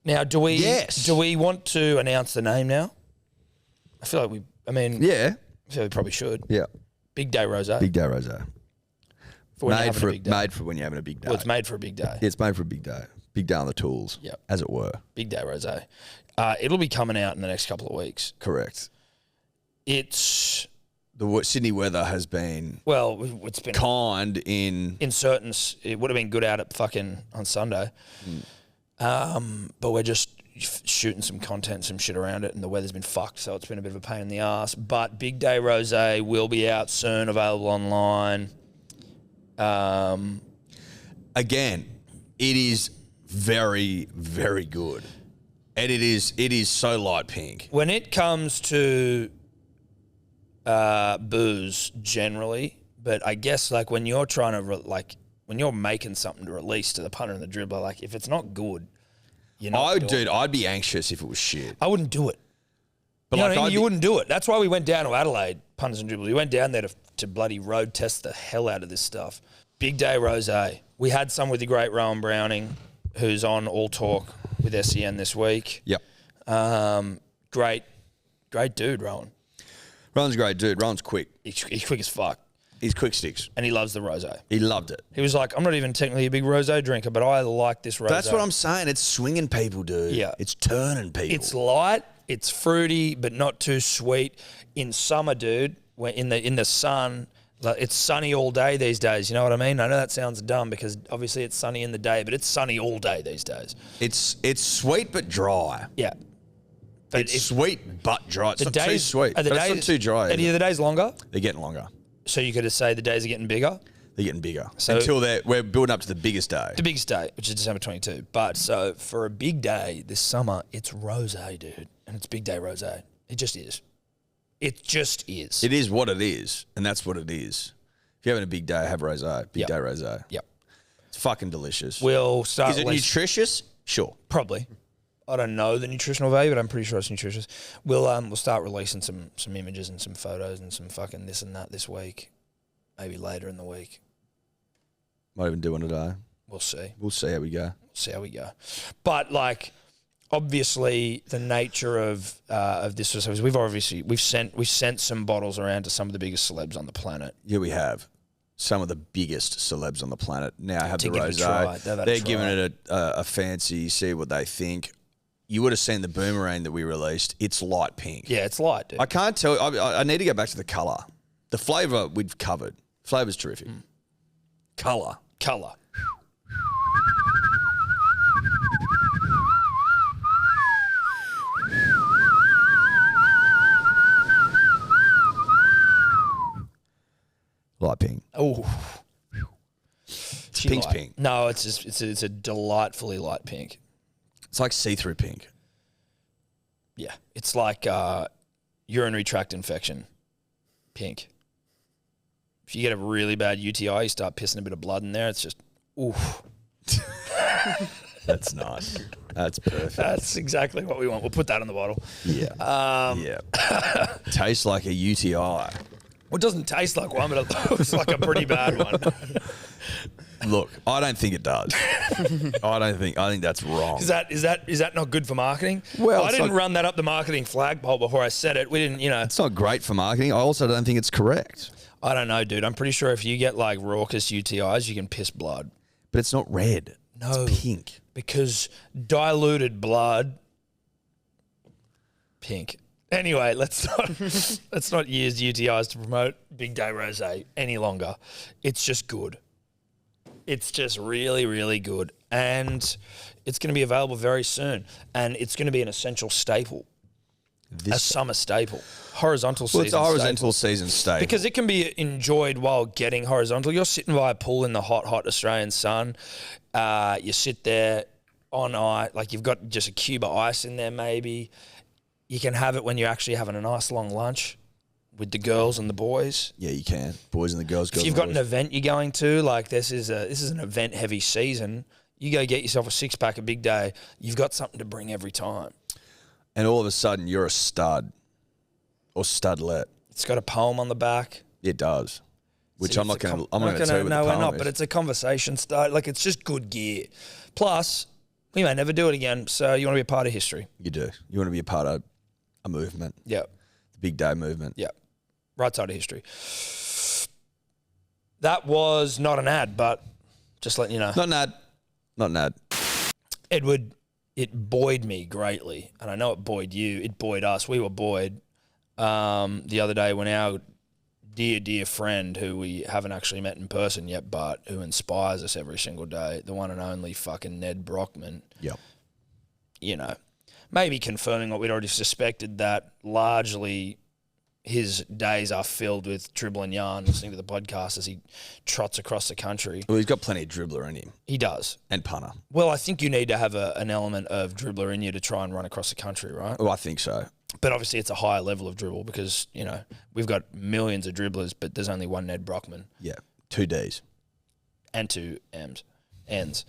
Now, do we want to announce the name now? I feel like Yeah. I feel we probably should. Yeah. Big Day Rosé. Big day rosé. For when you're having a big day. Made for when you're having a big day. Well, it's made for a big day. Yeah, it's made for a big day. Big day on the tools. Yep. As it were. Big Day Rosé. It'll be coming out in the next couple of weeks. Correct. It's... The Sydney weather has been it's been kind in certain. It would have been good out at fucking on Sunday, but we're just shooting some content, some shit around it, and the weather's been fucked, so it's been a bit of a pain in the ass. But Big Day Rosé will be out soon, available online. Again, it is very, very good, and it is so light pink. When it comes to booze generally, but I guess like when you're trying to when you're making something to release to the punter and the dribbler, like if it's not good, I'd be anxious if it was shit. I wouldn't do it. But You know like, what I mean? You wouldn't do it. That's why we went down to Adelaide, punters and dribbles. We went down there to bloody road test the hell out of this stuff. Big day rosé. We had some with the great Rowan Browning, who's on All Talk with SEN this week. Yep. Great dude, Rowan. Rowan's a great dude. Rowan's quick. He's quick as fuck. He's quick sticks. And he loves the rosé. He loved it. He was like, I'm not even technically a big rosé drinker, but I like this rosé. That's what I'm saying. It's swinging people, dude. Yeah. It's turning people. It's light, it's fruity, but not too sweet. In summer, dude, when in the sun, like, it's sunny all day these days. You know what I mean? I know that sounds dumb because obviously it's sunny in the day, but it's sunny all day these days. It's sweet but dry. Yeah. But It's sweet but dry. It's the not too days, sweet. Are the But days, it's not too dry. Are the days longer? They're getting longer. So you could say the days are getting bigger? They're getting bigger. So- Until we're building up to the biggest day. The biggest day, which is December 22. But so for a big day this summer, it's rosé, dude. And it's big day rosé. It just is. It just is. It is what it is, and that's what it is. If you're having a big day, have rosé. Big Yep. day rosé. Yep. It's fucking delicious. We'll start. Is it nutritious? Sure. Probably. I don't know the nutritional value, but I'm pretty sure it's nutritious. We'll start releasing some images and some photos and some fucking this and that this week. Maybe later in the week. Might even do one today. We'll see. We'll see how we go. See how we go. But like, obviously, the nature of this was we've sent some bottles around to some of the biggest celebs on the planet. Yeah, we have. Some of the biggest celebs on the planet now have To the give it a try. rosé. They've had a They're try. giving it a fancy, see what they think. You would have seen the boomerang that we released. It's light pink. Yeah, it's light, dude. I can't tell. I need to go back to the colour. The flavour we've covered. Flavour's terrific. Colour. Colour. Light pink. Oh. Pink's pink. No, it's a delightfully light pink. It's like see-through pink. Yeah, it's like urinary tract infection, pink. If you get a really bad UTI, you start pissing a bit of blood in there. It's just, oof. That's nice. That's perfect. That's exactly what we want. We'll put that in the bottle. Yeah. Yeah. Tastes like a UTI. Well, it doesn't taste like one, but it looks like a pretty bad one. Look, I don't think it does. I think that's wrong. Is that not good for marketing? Well, I it's didn't like- run that up the marketing flagpole before I said it. We didn't, It's not great for marketing. I also don't think it's correct. I don't know, dude. I'm pretty sure if you get like raucous UTIs, you can piss blood. But it's not red. No. It's pink. Because diluted blood, pink. Anyway, let's not use UTIs to promote Big Day Rosé any longer. It's just good. It's just really, really good. And it's going to be available very soon. And it's going to be an essential staple. A summer staple. Horizontal season Well, it's a horizontal staple. season staple. Because it can be enjoyed while getting horizontal. You're sitting by a pool in the hot, hot Australian sun. You sit there on ice, like you've got just a cube of ice in there maybe. You can have it when you're actually having a nice long lunch with the girls and the boys. Yeah, you can. Boys and the girls. If you've got an event you're going to, like this is an event heavy season, you go get yourself a 6-pack a Big Day. You've got something to bring every time. And all of a sudden, you're a stud or studlet. It's got a poem on the back. It does. Which See, I'm not it's a going to. com- I'm not going to tell you what No, the we're poem not. is. But it's a conversation start. Like it's just good gear. Plus, we may never do it again. So you want to be a part of history. You do. You want to be a part of a movement, Yeah. the Big Day movement. Yeah. Right side of history. That was not an ad, but just letting you know. Not an ad. Not an ad. Edward, it buoyed me greatly. And I know it buoyed you. It buoyed us. We were buoyed the other day when our dear, dear friend, who we haven't actually met in person yet, but who inspires us every single day, the one and only fucking Nedd Brockmann, Yep. Maybe confirming what we'd already suspected, that largely his days are filled with dribble and yarn, listening to the podcast as he trots across the country. Well, he's got plenty of dribbler in him He does. and punter. Well, I think you need to have an element of dribbler in you to try and run across the country, right? Oh, I think so. But obviously it's a higher level of dribble because, we've got millions of dribblers, but there's only one Nedd Brockmann Yeah. 2 Ds. and 2 Ns.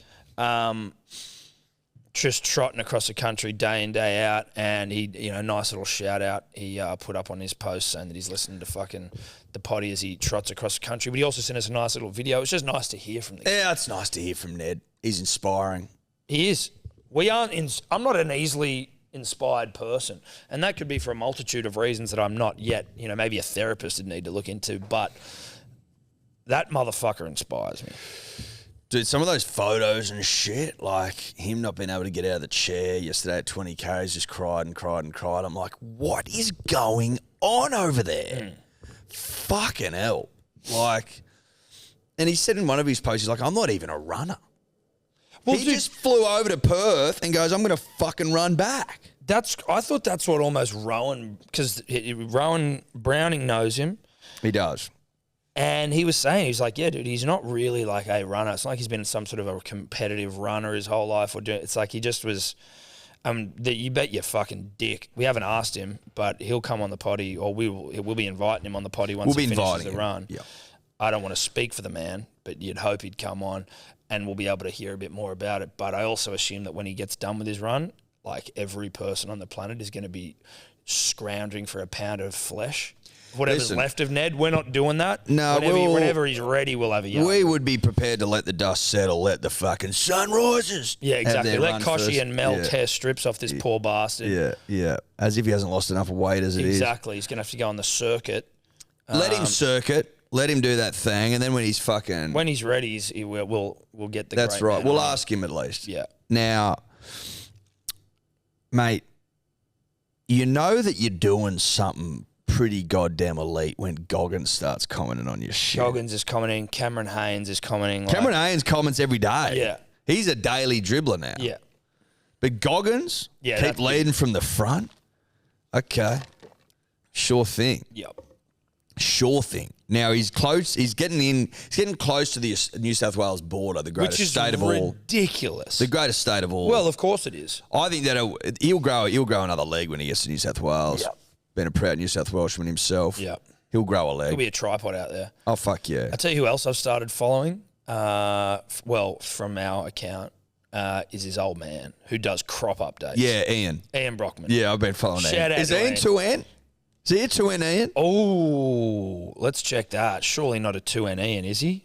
just trotting across the country day in, day out, and he, nice little shout out he put up on his post saying that he's listening to fucking the potty as he trots across the country. But he also sent us a nice little video. It's just nice to hear from the kid. Yeah, it's nice to hear from Nedd. He's inspiring. He is. I'm not an easily inspired person, and that could be for a multitude of reasons that I'm not yet. Maybe a therapist would need to look into, but that motherfucker inspires me. Dude, some of those photos and shit, like him not being able to get out of the chair yesterday at 20Ks, just cried and cried and cried. I'm like, what is going on over there? Fucking hell. Like, and he said in one of his posts, he's like, I'm not even a runner. Well, he just flew over to Perth and goes, I'm going to fucking run back. I thought that's what almost Rowan, because Rowan Browning knows him. He does. And he was saying, he's like, yeah, dude, he's not really like a runner. It's not like he's been some sort of a competitive runner his whole life. It's like he just was, you bet your fucking dick. We haven't asked him, but he'll come on the potty, or we'll be inviting him on the potty once he finishes the run. Yeah. I don't want to speak for the man, but you'd hope he'd come on and we'll be able to hear a bit more about it. But I also assume that when he gets done with his run, like every person on the planet is going to be scrounging for a pound of flesh. Whatever's left of Nedd, we're not doing that. No, whenever he's ready, we'll have a yarn. We would be prepared to let the dust settle, let the fucking sun rises. Yeah, exactly. Let Koshy first. and Mel tear strips off this poor bastard. Yeah. As if he hasn't lost enough weight as it is. Exactly. He's going to have to go on the circuit. Let him circuit. Let him do that thing, and then when he's fucking... When he's ready, we'll get the That's great right. man We'll on. ask him at least. Yeah. Now, mate, you know that you're doing something pretty goddamn elite when Goggins starts commenting on your shit. Goggins is commenting. Cameron Haynes is commenting. Cameron Haynes comments every day. Yeah. He's a daily dribbler now. Yeah. But Goggins, keep leading from the front. Okay. Sure thing. Yep. Sure thing. Now he's close. He's getting close to the New South Wales border, the greatest state of all. Which is ridiculous. The greatest state of all. Well, of course it is. I think that he'll grow another leg when he gets to New South Wales. Yep. Been a proud New South Welshman himself. Yep. He'll grow a leg. There'll be a tripod out there. Oh, fuck yeah. I'll tell you who else I've started following. From our account, is his old man who does crop updates. Yeah, Ian. Ian Brockmann. Yeah, I've been following Ian. Shout out Is to Ian 2N? Is he a 2N Ian? Oh, let's check that. Surely not a 2N Ian, is he?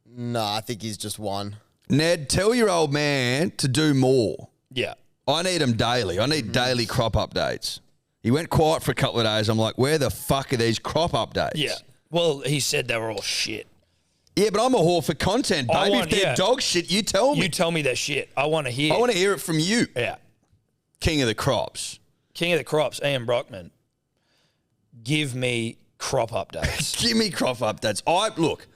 No, I think he's just one. Nedd, tell your old man to do more. Yeah. I need him daily. I need daily crop updates. He went quiet for a couple of days. I'm like, where the fuck are these crop updates? Yeah. Well, he said they were all shit. Yeah, but I'm a whore for content, babe. If they're dog shit, you tell me. You tell me they're shit. I want to hear. I want to hear it from you. Yeah. King of the crops. King of the crops, Ian Brockmann. Give me crop updates. Give me crop updates. Look.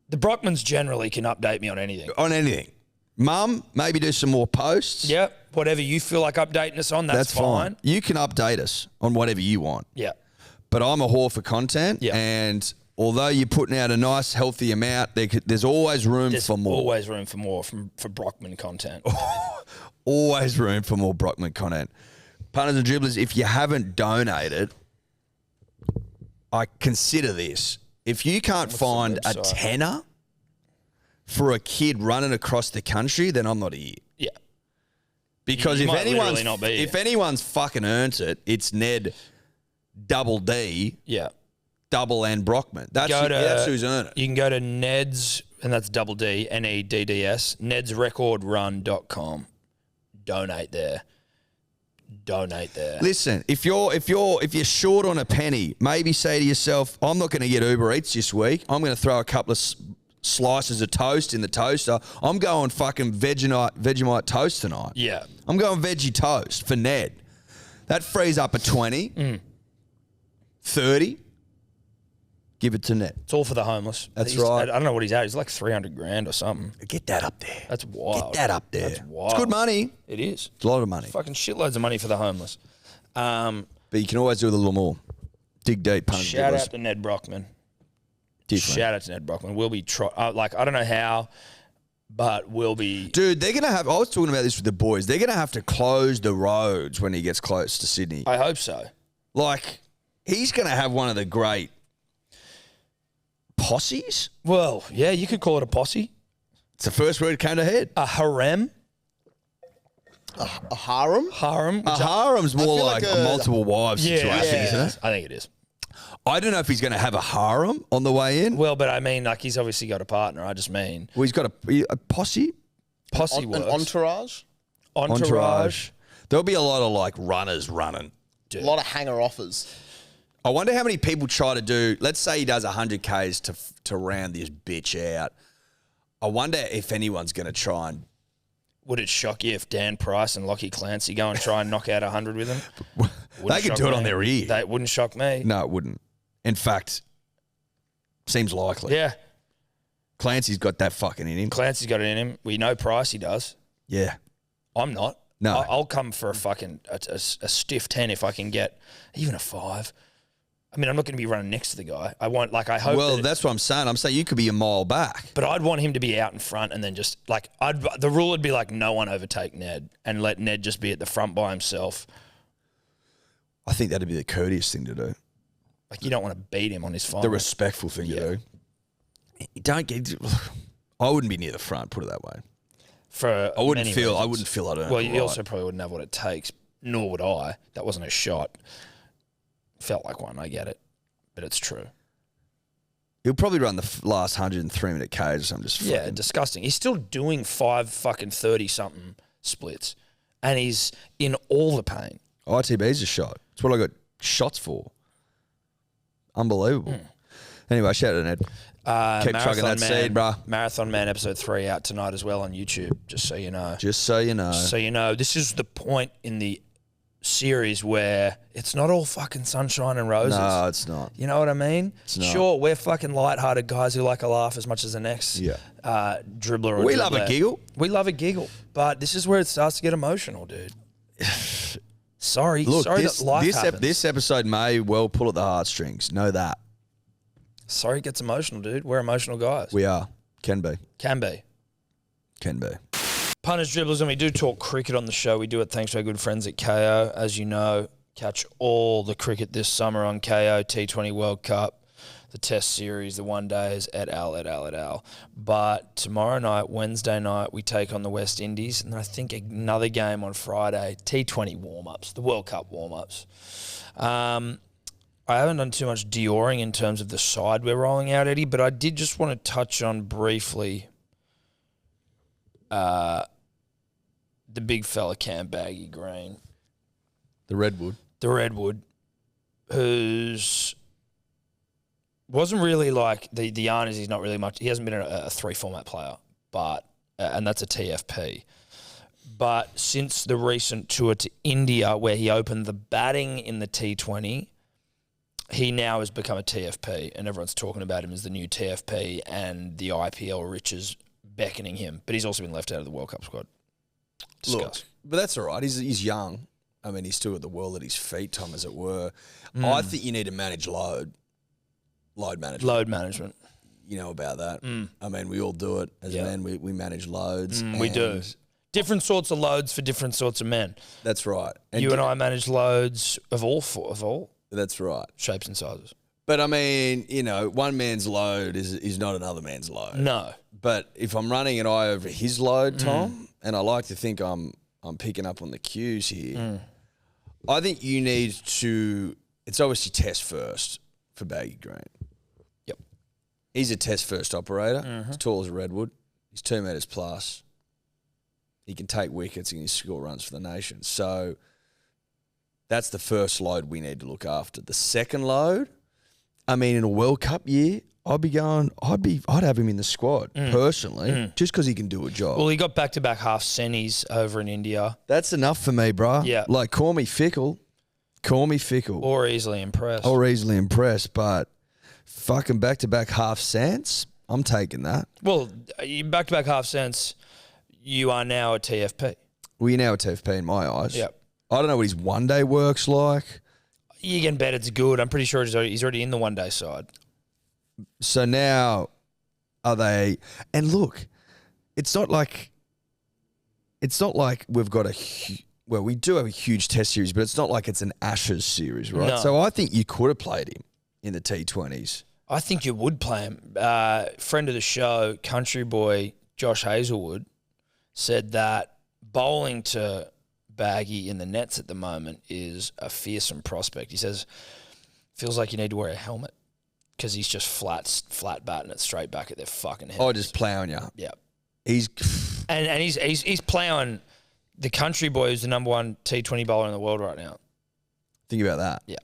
The Brockmans generally can update me on anything. On anything. Mum, maybe do some more posts. Yep. Whatever you feel like updating us on, that's fine. You can update us on whatever you want. Yeah. But I'm a whore for content. Yeah. And although you're putting out a nice, healthy amount, there's always room for more. Always room for more for Brockmann content. Always room for more Brockmann content. Punters and dribblers, if you haven't donated, I consider this. If you can't find a tenner for a kid running across the country, then I'm not here. Yeah. Because You if might literally not be if here. anyone's fucking earned it, it's Nedd double D, Yeah. double N Brockmann. That's who's earned it. You can go to Nedd's, and that's double D, Nedds, neddsrecordrun.com. Donate there. Listen, if you're short on a penny, maybe say to yourself, I'm not going to get Uber Eats this week. I'm going to throw a couple of slices of toast in the toaster. I'm going fucking Vegemite toast tonight. Yeah. I'm going veggie toast for Nedd. That frees up a 20, 30. Give it to Nedd. It's all for the homeless. That's right. I don't know what he's at. He's like 300 grand or something. Get that up there. That's wild. Get that up there. That's wild. It's good money. It is. It's a lot of money. Fucking shitloads of money for the homeless. But you can always do with a little more. Dig deep, punters. Shout out to Nedd Brockmann. Different. Shout out to Nedd Brockmann. We'll be I don't know how, but we'll be. Dude, they're going to have, I was talking about this with the boys, they're going to have to close the roads when he gets close to Sydney. I hope so. Like, he's going to have one of the great posses. Well, yeah, you could call it a posse. It's the first word that came to head. A harem. A harem? Harem. A harem's more feel like like a a- multiple wives situation, Yeah. isn't it? I think it is. I don't know if he's going to have a harem on the way in. Well, but I mean, like, he's obviously got a partner. I just mean Well, he's got a posse. posse An works. entourage? Entourage. There'll be a lot of like runners running. A lot of hanger offers. I wonder how many people try to do. Let's say he does 100 Ks to round this bitch out. I wonder if anyone's going to try and. Would it shock you if Dan Price and Lockie Clancy go and try and knock out 100 with him? They could do it on their ear. That wouldn't shock me. No, it wouldn't. In fact, seems likely. Yeah. Clancy's got that fucking in him. Clancy's got it in him. We know Price, he does. Yeah. I'm not. No. I'll come for a fucking a stiff 10 if I can get even a 5. I mean, I'm not going to be running next to the guy. I want, like, I hope. Well, that's what I'm saying. I'm saying you could be a mile back. But I'd want him to be out in front and then just, like, the rule would be, like, no one overtake Nedd and let Nedd just be at the front by himself. I think that'd be the courteous thing to do. Like, you don't want to beat him on his final. The respectful thing to do. You don't get. I wouldn't be near the front. Put it that way. For I wouldn't many feel. I reasons. wouldn't feel. I don't. Well, have the you right. also probably wouldn't have what it takes, nor would I. That wasn't a shot. Felt like one. I get it, but it's true. He'll probably run the last 103 minute Ks or something. Just Yeah, fucking- disgusting. He's still doing 30 something splits, and he's in all the pain. ITB's a shot. That's what I got shots for. Unbelievable. Anyway, shout out to Nedd. Keep chugging that seed, bruh. Marathon Man episode 3 out tonight as well on YouTube. Just so you know. Just so you know. So you know, this is the point in the series where it's not all fucking sunshine and roses. No, it's not. You know what I mean? not. Sure, we're fucking lighthearted guys who like a laugh as much as the next dribbler or We love a dribbler. giggle. We love a giggle. But this is where it starts to get emotional, dude. Sorry. Look, Sorry this, that life this, happens. this episode may well pull at the heartstrings. Know that. Sorry it gets emotional, dude. We're emotional guys. We are. Can be. Can be. Can be. Punters, dribblers, and we do talk cricket on the show. We do it thanks to our good friends at KO. As you know, catch all the cricket this summer on KO, T20 World Cup, the Test Series, the One Days, et al. But tomorrow night, Wednesday night, we take on the West Indies, and I think another game on Friday, T20 warm-ups, the World Cup warm-ups. I haven't done too much Dioring in terms of the side we're rolling out, Eddie, but I did just want to touch on briefly the big fella Cam Baggy Green, The Redwood. the Redwood, who's wasn't really like the yarn is he's not really much. He hasn't been a 3-format player, but and that's a TFP. But since the recent tour to India, where he opened the batting in the T20, he now has become a TFP, and everyone's talking about him as the new TFP, and the IPL riches beckoning him. But he's also been left out of the World Cup squad. Discuss. Look, but that's all right. He's young. I mean, he's still got the world at his feet, Tom, as it were. I think you need to manage load management. Load management. You know about that. I mean, we all do it. As men, we manage loads. We do. and Different sorts of loads for different sorts of men. That's right. You and I manage loads of all That's right. shapes and sizes. But, I mean, you know, one man's load is not another man's load. No. But if I'm running an eye over his load, Tom, and I like to think I'm picking up on the cues here, I think you need to. It's obviously test first for Baggy Green. Yep. He's a test first operator. He's tall as a redwood. He's 2 metres plus. He can take wickets and he can score runs for the nation. So that's the first load we need to look after. The second load, I mean, in a World Cup year, I'd have him in the squad personally, just because he can do a job. Well, he got back-to-back half semis over in India. That's enough for me, bro. Yeah. Like, call me fickle, Or easily impressed. or easily impressed, but fucking back-to-back half cents, I'm taking that. Well, back-to-back half cents, you are now a TFP. Well, you're now a TFP in my eyes. Yep. I don't know what his one-day work's like. You can bet it's good. I'm pretty sure he's already in the one-day side. So now, are they? And look, it's not like we've got we do have a huge test series, but it's not like it's an Ashes series, right? No. So I think you could have played him in the T20s. I think you would play him. Friend of the show, country boy Josh Hazelwood, said that bowling to Baggy in the nets at the moment is a fearsome prospect. He says, feels like you need to wear a helmet because he's just flat batting it straight back at their fucking heads. Oh, just plowing you. Yeah. He's he's plowing the country boy who's the number one T20 bowler in the world right now. Think about that. Yeah.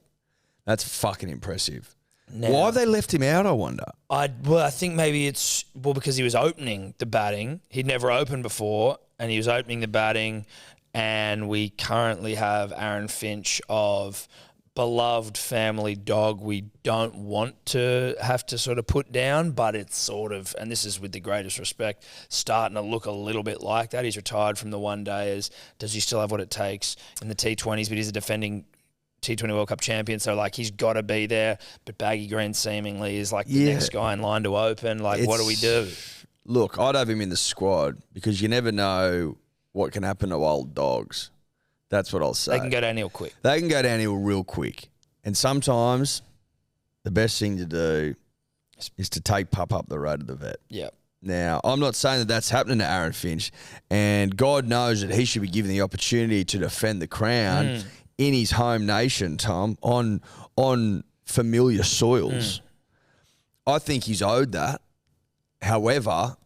That's fucking impressive. Now, Why have they left him out, I wonder? I think maybe it's because he was opening the batting. He'd never opened before, and he was opening the batting. And we currently have Aaron Finch of beloved family dog. We don't want to have to sort of put down, but it's sort of, and this is with the greatest respect, starting to look a little bit like that. He's retired from the one days. Does he still have what it takes in the T20s? But he's a defending T20 World Cup champion, so like he's got to be there. But Baggy Green seemingly is like the next guy in line to open. Like, what do we do? Look, I'd have him in the squad because you never know what can happen to old dogs. That's what I'll say. They can go downhill quick. They can go downhill real quick, and sometimes the best thing to do is to take pup up the road to the vet. Yeah. Now, I'm not saying that that's happening to Aaron Finch, and God knows that he should be given the opportunity to defend the crown in his home nation, Tom, on familiar soils. I think he's owed that. However,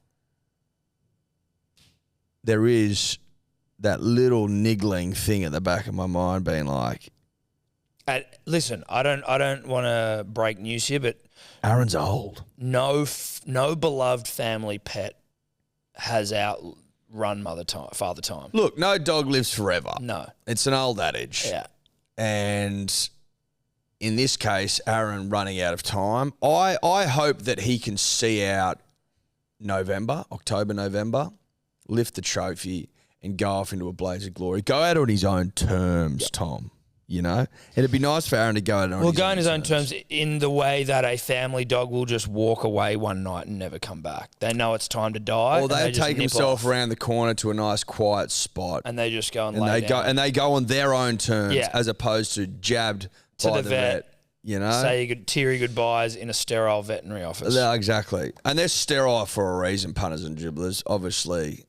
there is that little niggling thing at the back of my mind being like, listen, I don't want to break news here, but Aaron's old. No beloved family pet has outrun father time. Look, no dog lives forever. No. It's an old adage. Yeah. And in this case, Aaron running out of time. I hope that he can see out October, November, lift the trophy and go off into a blaze of glory. Go out on his own terms, Tom. You know? It'd be nice for Aaron to go out on his own terms in the way that a family dog will just walk away one night and never come back. They know it's time to die. Or they take himself around the corner to a nice quiet spot. And they just go and lay down. And they go on their own terms as opposed to jabbed to by the vet. You know? Say your teary goodbyes in a sterile veterinary office. Yeah, exactly. And they're sterile for a reason, punters and dribblers. Obviously,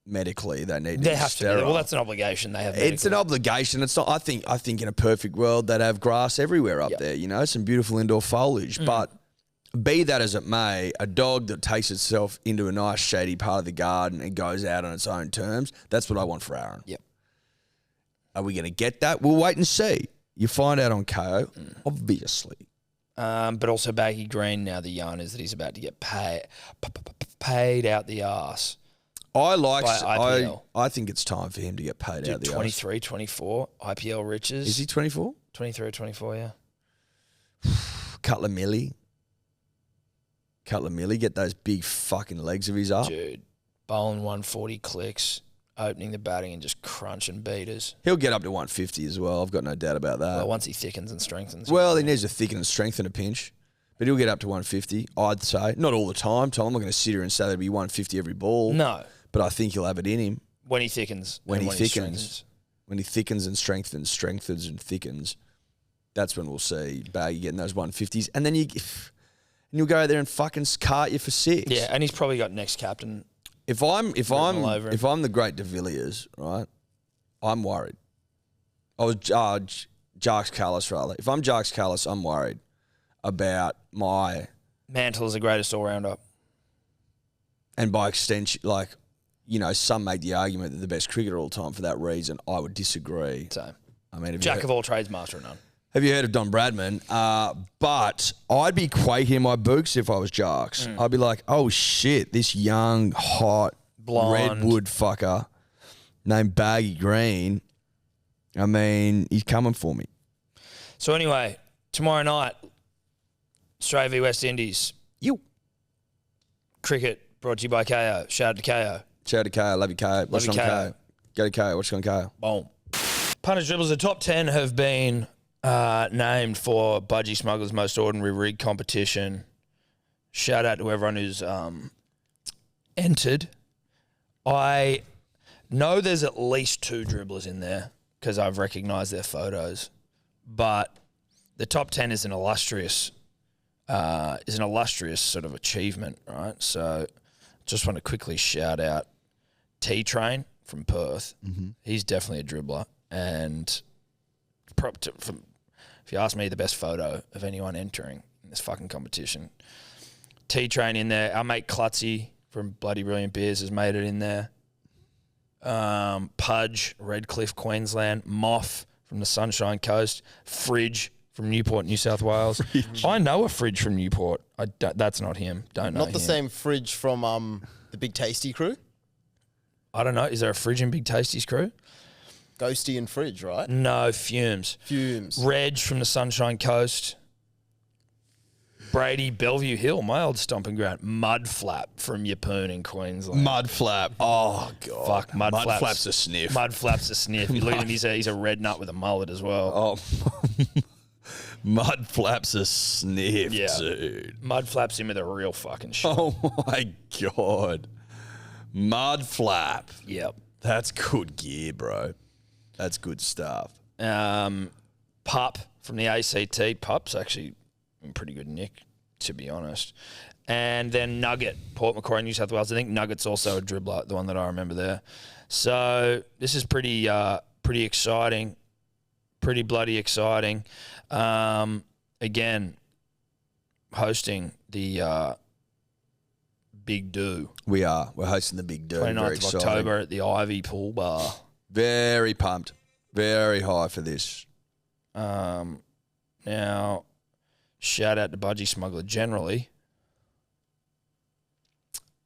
medically, they need to be sterile. Well, that's an obligation they have. It's an obligation. It's not. I think in a perfect world, they'd have grass everywhere up there. You know, some beautiful indoor foliage. But be that as it may, a dog that takes itself into a nice shady part of the garden and goes out on its own terms. That's what I want for Aaron. Yep. Are we going to get that? We'll wait and see. You find out on KO, obviously. But also Baggy Green. Now the yarn is that he's about to get paid out the arse. I think it's time for him to get paid out the 23, 24 IPL riches. Is he 24? 23 or 24, yeah. Couple of milli, get those big fucking legs of his up. Dude, bowling 140 clicks, opening the batting and just crunching beaters. He'll get up to 150 as well. I've got no doubt about that. Well, once he thickens and strengthens. Well, he needs to thicken and strengthen a pinch. But he'll get up to 150, I'd say. Not all the time, Tom. I'm not going to sit here and say there'll be 150 every ball. No. But I think he'll have it in him. When he thickens. When he thickens and strengthens and thickens, that's when we'll see Baggy getting those 150s. And then you'll go out there and fucking cart you for 6. Yeah, and he's probably got next captain. If I'm the great De Villiers, right, I'm worried. I was Jarks Callis, rather. If I'm Jarks Callis, I'm worried about my... Mantle is the greatest all-rounder. And by extension, like... You know, some make the argument that the best cricketer of all time for that reason. I would disagree. Same. I mean, Jack of all trades, master of none. Have you heard of Don Bradman? But I'd be quaking my books if I was Jarks. I'd be like, oh shit, this young, hot, blonde redwood fucker named Baggy Green. I mean, he's coming for me. So anyway, tomorrow night, Australia v West Indies. Cricket brought to you by KO. Shout out to KO. Shout out to KO. Love you, KO. Watch on KO. Go to KO. Watch on KO. Boom. Punters, dribbles. The top 10 have been named for Budgy Smuggler's Most Ordinary Rig competition. Shout out to everyone who's entered. I know there's at least 2 dribblers in there because I've recognised their photos. But the top 10 is an illustrious sort of achievement, right? So just want to quickly shout out T-Train from Perth. Mm-hmm. He's definitely a dribbler. And if you ask me, the best photo of anyone entering in this fucking competition. T-Train in there. Our mate Klutzy from Bloody Brilliant Beers has made it in there. Pudge, Redcliffe, Queensland. Moff from the Sunshine Coast. Fridge from Newport, New South Wales. I know a Fridge from Newport. That's not him. Don't know Not the him. same Fridge from the Big Tasty crew? I don't know. Is there a Fridge in Big Tasty's crew? Ghosty and Fridge, right? No, Fumes. Reg from the Sunshine Coast. Brady, Bellevue Hill, my old stomping ground. Mudflap from Yeppoon in Queensland. Mudflap. Oh, God. Fuck, Mudflap's Mudflap's a sniff. Mudflap's a sniff. You look at him, he's a red nut with a mullet as well. Oh, Mudflap's a sniff, Yeah. dude. Mudflap's him with a real fucking shit. Oh, my God. Mudflap. Yep. That's good gear, bro. That's good stuff. Pup from the ACT. Pup's actually in pretty good nick, to be honest. And then Nugget, Port Macquarie, New South Wales. I think Nugget's also a dribbler, the one that I remember there. So this is pretty exciting, pretty bloody exciting. Again, hosting the Big Do. We're hosting the Big Do. 29th of October at the Ivy Pool Bar. Very pumped. Very high for this. Now, shout out to Budgy Smuggler generally.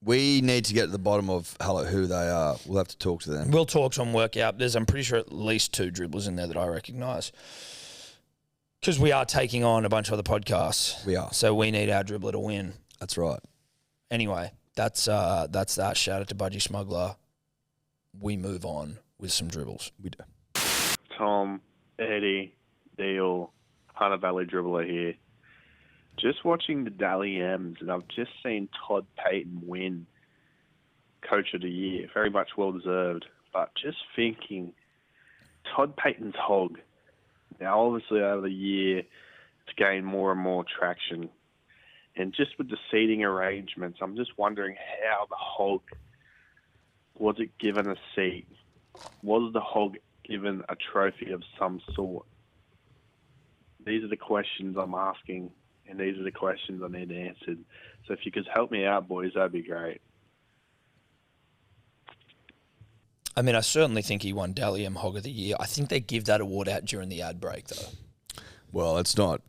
We need to get to the bottom of who they are. We'll have to talk to them. We'll talk to them, work out. I'm pretty sure at least 2 dribblers in there that I recognise. Because we are taking on a bunch of other podcasts. We are. So we need our dribbler to win. That's right. Anyway, that's that. Shout out to Budgy Smuggler. We move on with some dribbles. We do. Tom, Eddie, Neil, Hunter Valley dribbler here. Just watching the Dally M's, and I've just seen Todd Payton win Coach of the Year. Very much well-deserved. But just thinking, Todd Payton's hog. Now, obviously, over the year, it's gained more and more traction. And just with the seating arrangements, I'm just wondering how the hog, was it given a seat? Was the hog given a trophy of some sort? These are the questions I'm asking, and these are the questions I need answered. So if you could help me out, boys, that'd be great. I mean, I certainly think he won Dally M Hog of the Year. I think they give that award out during the ad break, though. Well, it's not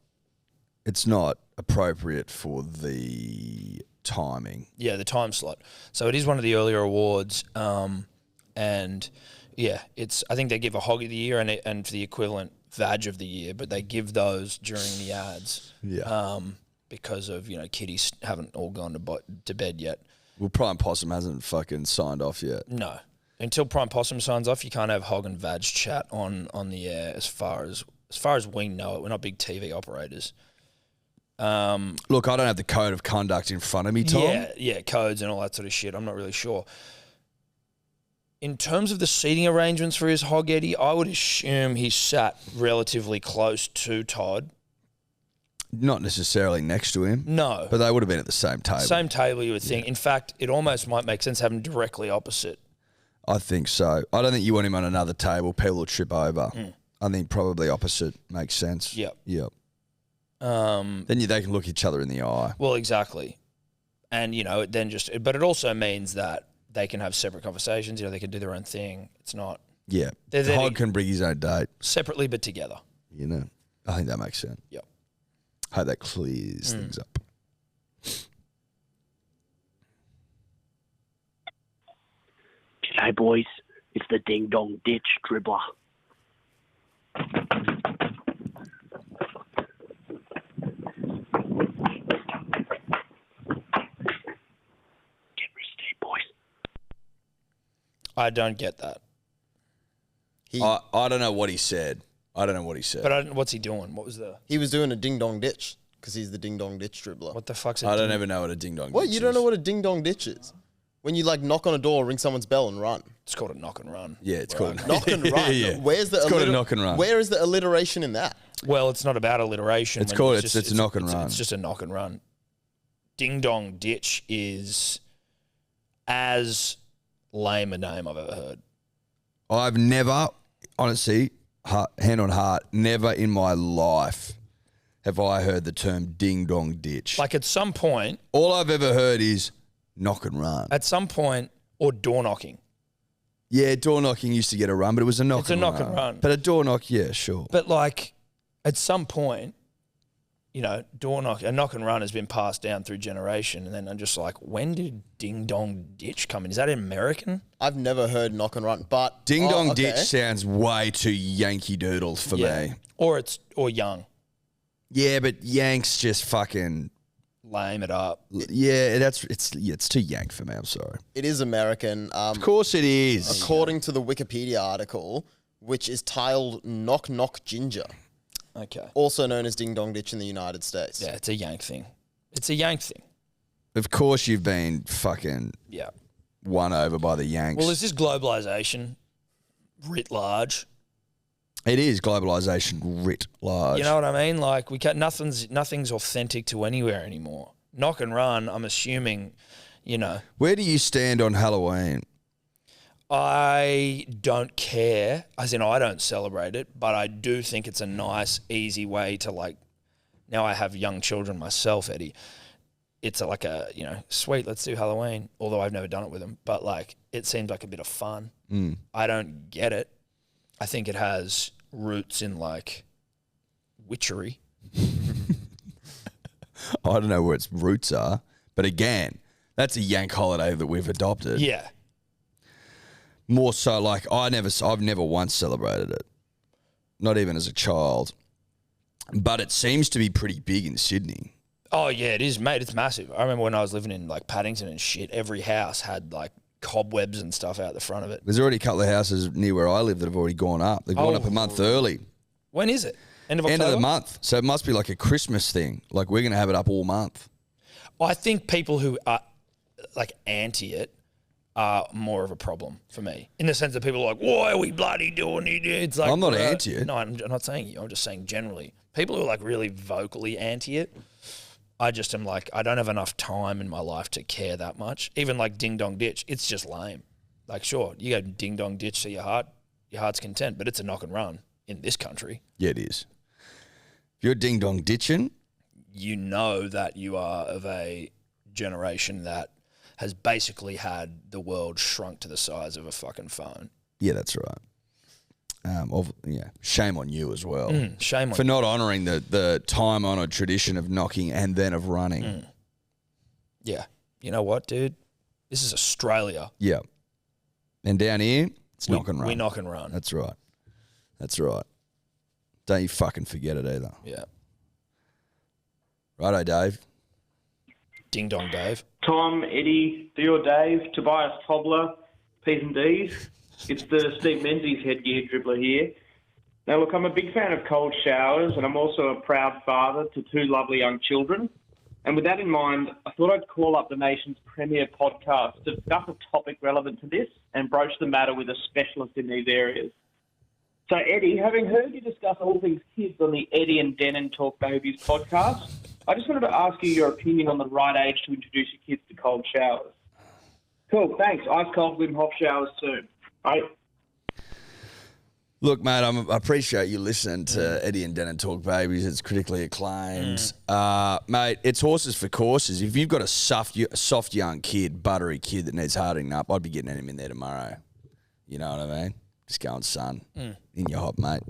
appropriate for the timing. Yeah, the time slot. So it is one of the earlier awards, and yeah, I think they give a Hog of the Year and for the equivalent Vag of the Year, but they give those during the ads. Yeah. Because of kiddies haven't all gone to bed yet. Well, Prime Possum hasn't fucking signed off yet. No, until Prime Possum signs off, you can't have Hog and Vag chat on the air. As far as we know it, we're not big TV operators. Look, I don't have the code of conduct in front of me, Tom. Yeah, codes and all that sort of shit. I'm not really sure. In terms of the seating arrangements for his Hog Eddie, I would assume he sat relatively close to Todd. Not necessarily next to him. No. But they would have been at the same table. Same table, you would think. In fact, it almost might make sense having him directly opposite. I think so. I don't think you want him on another table. People will trip over. I think probably opposite makes sense. Yep. Then they can look each other in the eye. Well, exactly. And, but it also means that they can have separate conversations. They can do their own thing. It's not. Yeah. They're Hog can bring his own date. Separately, but together. I think that makes sense. Yep. Hope that clears things up. G'day, boys. It's the Ding Dong Ditch dribbler. I don't get that. I don't know what he said. But what's he doing? What was He was doing a ding dong ditch because he's the ding dong ditch dribbler. What the fuck's I don't even know what a ding dong What? ditch You don't is. know what a ding dong ditch is? When you knock on a door, ring someone's bell, and run. It's called a knock and run. Yeah, it's called Knock and run. Yeah. Where's the It's called a knock and run. Where is the alliteration in that? Well, it's not about alliteration. It's called it's a knock and run. It's just a knock and run. Ding dong ditch is as lame a name I've ever heard. I've never, honestly, hand on heart, never in my life have I heard the term ding dong ditch. Like at some point, all I've ever heard is knock and run. at some point, or door knocking. Yeah, door knocking used to get a run, but it was a knock and run. It's a knock and run. But a door knock, yeah, sure. But like, at some point, you know, a knock and run has been passed down through generation, and then I'm just like, when did ding dong ditch come in? Is that American? I've never heard knock and run, but Ding dong okay. ditch sounds way too Yankee Doodle for me. Or young. Yeah, but Yanks just fucking Lame it up. yeah. It's too Yank for me. I'm sorry. It is American. Of course it is. According to the Wikipedia article, which is titled "Knock Knock Ginger," Okay. also known as ding dong ditch in the United States. Yeah, it's a Yank thing. It's a Yank thing. Of course you've been fucking Yeah. won over by the Yanks. Well, is this globalization writ large? It is globalization writ large. You know what I mean? Like nothing's authentic to anywhere anymore. Knock and run, I'm assuming, you know. Where do you stand on Halloween? I don't care, as in I don't celebrate it, but I do think it's a nice, easy way to like, now I have young children myself, Eddie. It's like a, you know, sweet, let's do Halloween, although I've never done it with them, but like it seems like a bit of fun. I don't get it. I think it has roots in like witchery. I don't know where its roots are, but again, that's a Yank holiday that we've adopted. Yeah. More so, like I've never once celebrated it, not even as a child. But it seems to be pretty big in Sydney. Oh yeah, it is, mate. It's massive. I remember when I was living in like Paddington and shit. Every house had like cobwebs and stuff out the front of it. There's already a couple of houses near where I live that have already gone up. They've gone up a month early. When is it? End of October? End of the month. So it must be like a Christmas thing. Like we're going to have it up all month. I think people who are like anti it are more of a problem for me, in the sense that people are like, why are we bloody doing it? It's like, I'm not anti it. No, I'm not saying you. I'm just saying generally. People who are like really vocally anti it, I just am like, I don't have enough time in my life to care that much. Even like ding dong ditch, it's just lame. Like, sure, you go ding dong ditch to your heart's content, but it's a knock and run in this country. Yeah, it is. If you're ding dong ditching, you know that you are of a generation that has basically had the world shrunk to the size of a fucking phone. yeah, that's right. Shame on you as well. Shame on for you. not honouring the time-honoured tradition of knocking and then of running. Yeah. You know what, dude? This is Australia. Yeah. And down here, it's knock and run. We knock and run. That's right. That's right. Don't you fucking forget it either. Yeah. Righto, Dave. Ding dong, Dave. Tom, Eddie, Theo, Dave, Tobias Tobler, P's and D's. It's the Steve Menzies headgear dribbler here. Now, look, I'm a big fan of cold showers, and I'm also a proud father to two lovely young children. And with that in mind, I thought I'd call up the nation's premier podcast to discuss a topic relevant to this and broach the matter with a specialist in these areas. So, Eddie, having heard you discuss all things kids on the Eddie and Denon Talk Babies podcast, I just wanted to ask you your opinion on the right age to introduce your kids to cold showers. Cool, thanks. Ice cold Wim Hof showers soon. Right. Look, mate, I appreciate you listening to Eddie and Denon Talk Babies. It's critically acclaimed. Mate, it's horses for courses. If you've got a soft young kid, buttery kid that needs hardening up, I'd be getting him in there tomorrow. You know what I mean? Just going, son, in your hop, mate.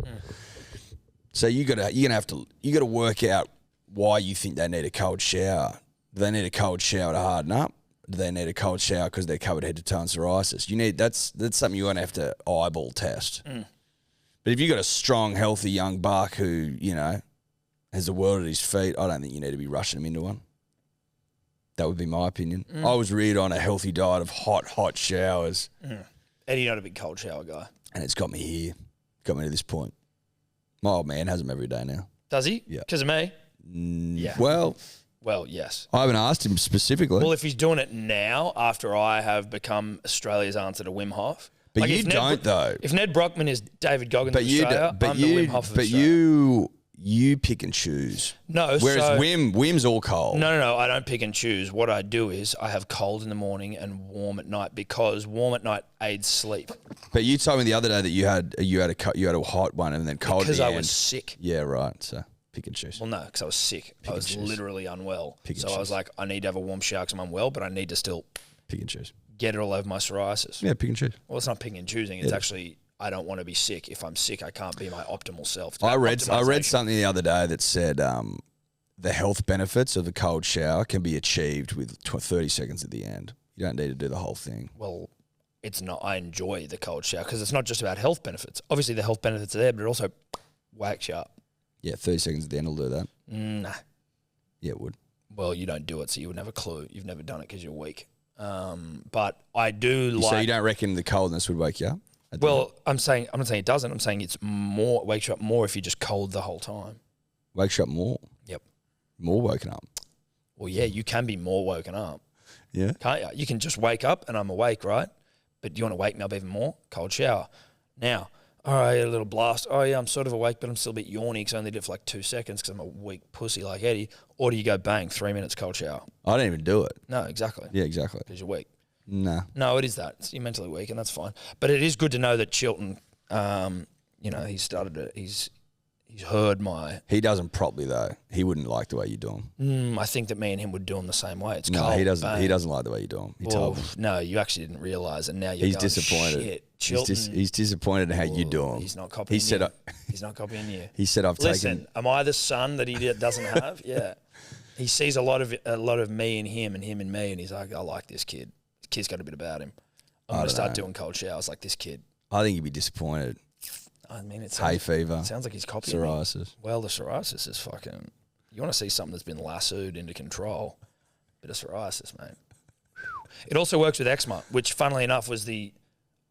So you gotta work out why you think they need a cold shower. Do they need a cold shower to harden up? Do they need a cold shower because they're covered head to toe in psoriasis? That's something you're gonna have to eyeball test. But if you've got a strong, healthy young buck who, has the world at his feet, I don't think you need to be rushing him into one. That would be my opinion. I was reared on a healthy diet of hot showers. Eddie, not a big cold shower guy. And it's got me here. Got me to this point. My old man has them every day now. Does he? Yeah. Because of me? Yeah. Well, yes. I haven't asked him specifically. Well, if he's doing it now, after I have become Australia's answer to Wim Hof. But like you if don't, though. If Nedd Brockmann is David Goggins of Australia, I'm the Wim Hof of Australia. you pick and choose. No, Whereas so- Wim's all cold. No. I don't pick and choose. What I do is I have cold in the morning and warm at night because warm at night aids sleep. But you told me the other day that you had a hot one and then cold. Because at the I was end. sick. Yeah, right. So pick and choose. Well, no, because I was sick. I was literally unwell. Pick and So I was choose. like, I need to have a warm shower because I'm unwell, but I need to still Pick and choose. get it all over my psoriasis. Yeah, pick and choose. Well, it's not picking and choosing. It's actually, I don't want to be sick. If I'm sick, I can't be my optimal self. It's I about read optimization. something the other day that said the health benefits of a cold shower can be achieved with 30 seconds at the end. You don't need to do the whole thing. Well, it's not. I enjoy the cold shower because it's not just about health benefits. Obviously, the health benefits are there, but it also wakes you up. Yeah, 30 seconds at the end will do that. Nah. Yeah, it would. Well, you don't do it, so you would never have a clue. You've never done it because you're weak. But I do So like. you don't reckon the coldness would wake you up? Well, I'm not saying it doesn't. I'm saying it's more wakes you up more if you're just cold the whole time. Wakes you up more. Yep. More woken up. Well, yeah, you can be more woken up, Yeah. can't you? You can just wake up and I'm awake, right? But do you want to wake me up even more? Cold shower. Now, all right, a little blast. Oh, yeah, I'm sort of awake, but I'm still a bit yawny because I only did it for like 2 seconds because I'm a weak pussy like Eddie. Or do you go bang, 3 minutes cold shower? I don't even do it. No, exactly. Yeah, exactly. Because you're weak. Nah. No, it is that. You're mentally weak, and that's fine. But it is good to know that Chilton, he's heard my. He doesn't properly though. He wouldn't like the way you do him. I think that me and him would do him the same way. It's No, cold. he doesn't. bang. He doesn't like the way you do him. He told me. No, you actually didn't realise, and now you're He's going, disappointed. Shit, Chilton. He's disappointed in how you do him. He's not copying. He said, you. He's not copying you. He said, "I've Listen, taken." am I the son that he doesn't have? Yeah. He sees a lot of me in him and him in me, and he's like, I like this kid. This kid's got a bit about him. I'm going to start doing cold showers like this kid. I think you'd be disappointed. I mean, it Hay sounds, fever. it sounds like he's copying me. Psoriasis. Well, the psoriasis is fucking. You want to see something that's been lassoed into control? Bit of psoriasis, mate. It also works with eczema, which, funnily enough,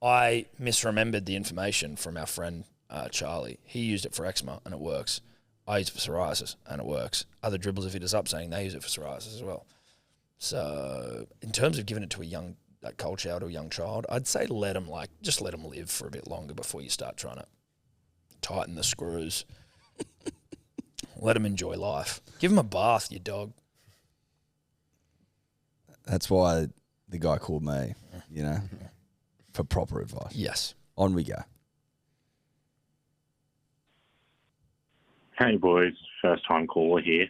I misremembered the information from our friend Charlie. He used it for eczema, and it works. I use it for psoriasis, and it works. Other dribbles have hit us up saying they use it for psoriasis as well. So, in terms of giving it to a cold shower to a young child, I'd say just let them live for a bit longer before you start trying to tighten the screws. Let them enjoy life. Give them a bath, you dog. That's why the guy called me, for proper advice. Yes. On we go. Hey boys, first time caller here.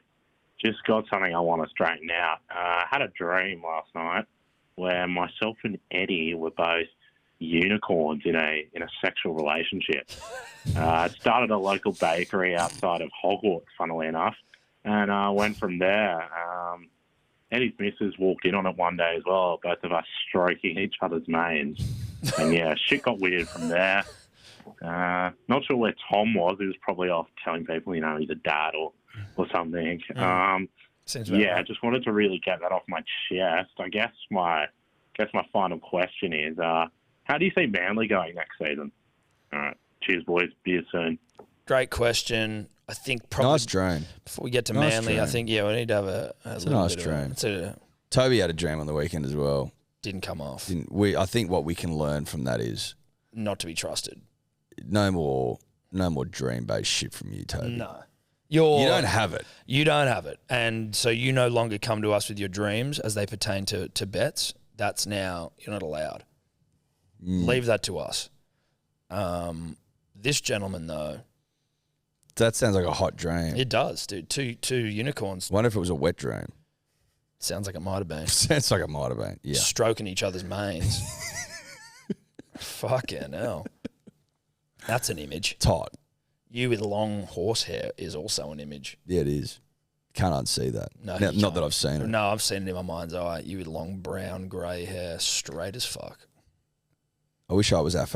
Just got something I want to straighten out. I had a dream last night where myself and Eddie were both unicorns in a sexual relationship. It started at a local bakery outside of Hogwarts, funnily enough, and went from there. Eddie's missus walked in on it one day as well, both of us stroking each other's manes. And yeah, shit got weird from there. Not sure where Tom was. He was probably off telling people, he's a dad or something. Seems about right. Just wanted to really get that off my chest. I guess my final question is, how do you see Manly going next season? All right. Cheers, boys. Be you soon. Great question. I think probably Nice dream. before we get to Nice Manly, dream. I think, we need to have a little nice bit dream. It Toby had a dream on the weekend as well. didn't come off. I think what we can learn from that is Not to be trusted. no more dream-based shit from you, Toby. No. You don't have it. You don't have it. And so you no longer come to us with your dreams as they pertain to bets. That's now, you're not allowed. Leave that to us. This gentleman, though, That sounds like a hot dream. it does, dude. Two unicorns. Wonder if it was a wet dream. Sounds like it might have been. Sounds like it might have been. Yeah. Stroking each other's manes. Fucking hell. That's an image. It's hot. You with long horse hair is also an image. Yeah, it is. Can't unsee that. No, Now, you not that can't. I've seen it. No, I've seen it in my mind's eye. You with long brown, grey hair, straight as fuck. I wish I was I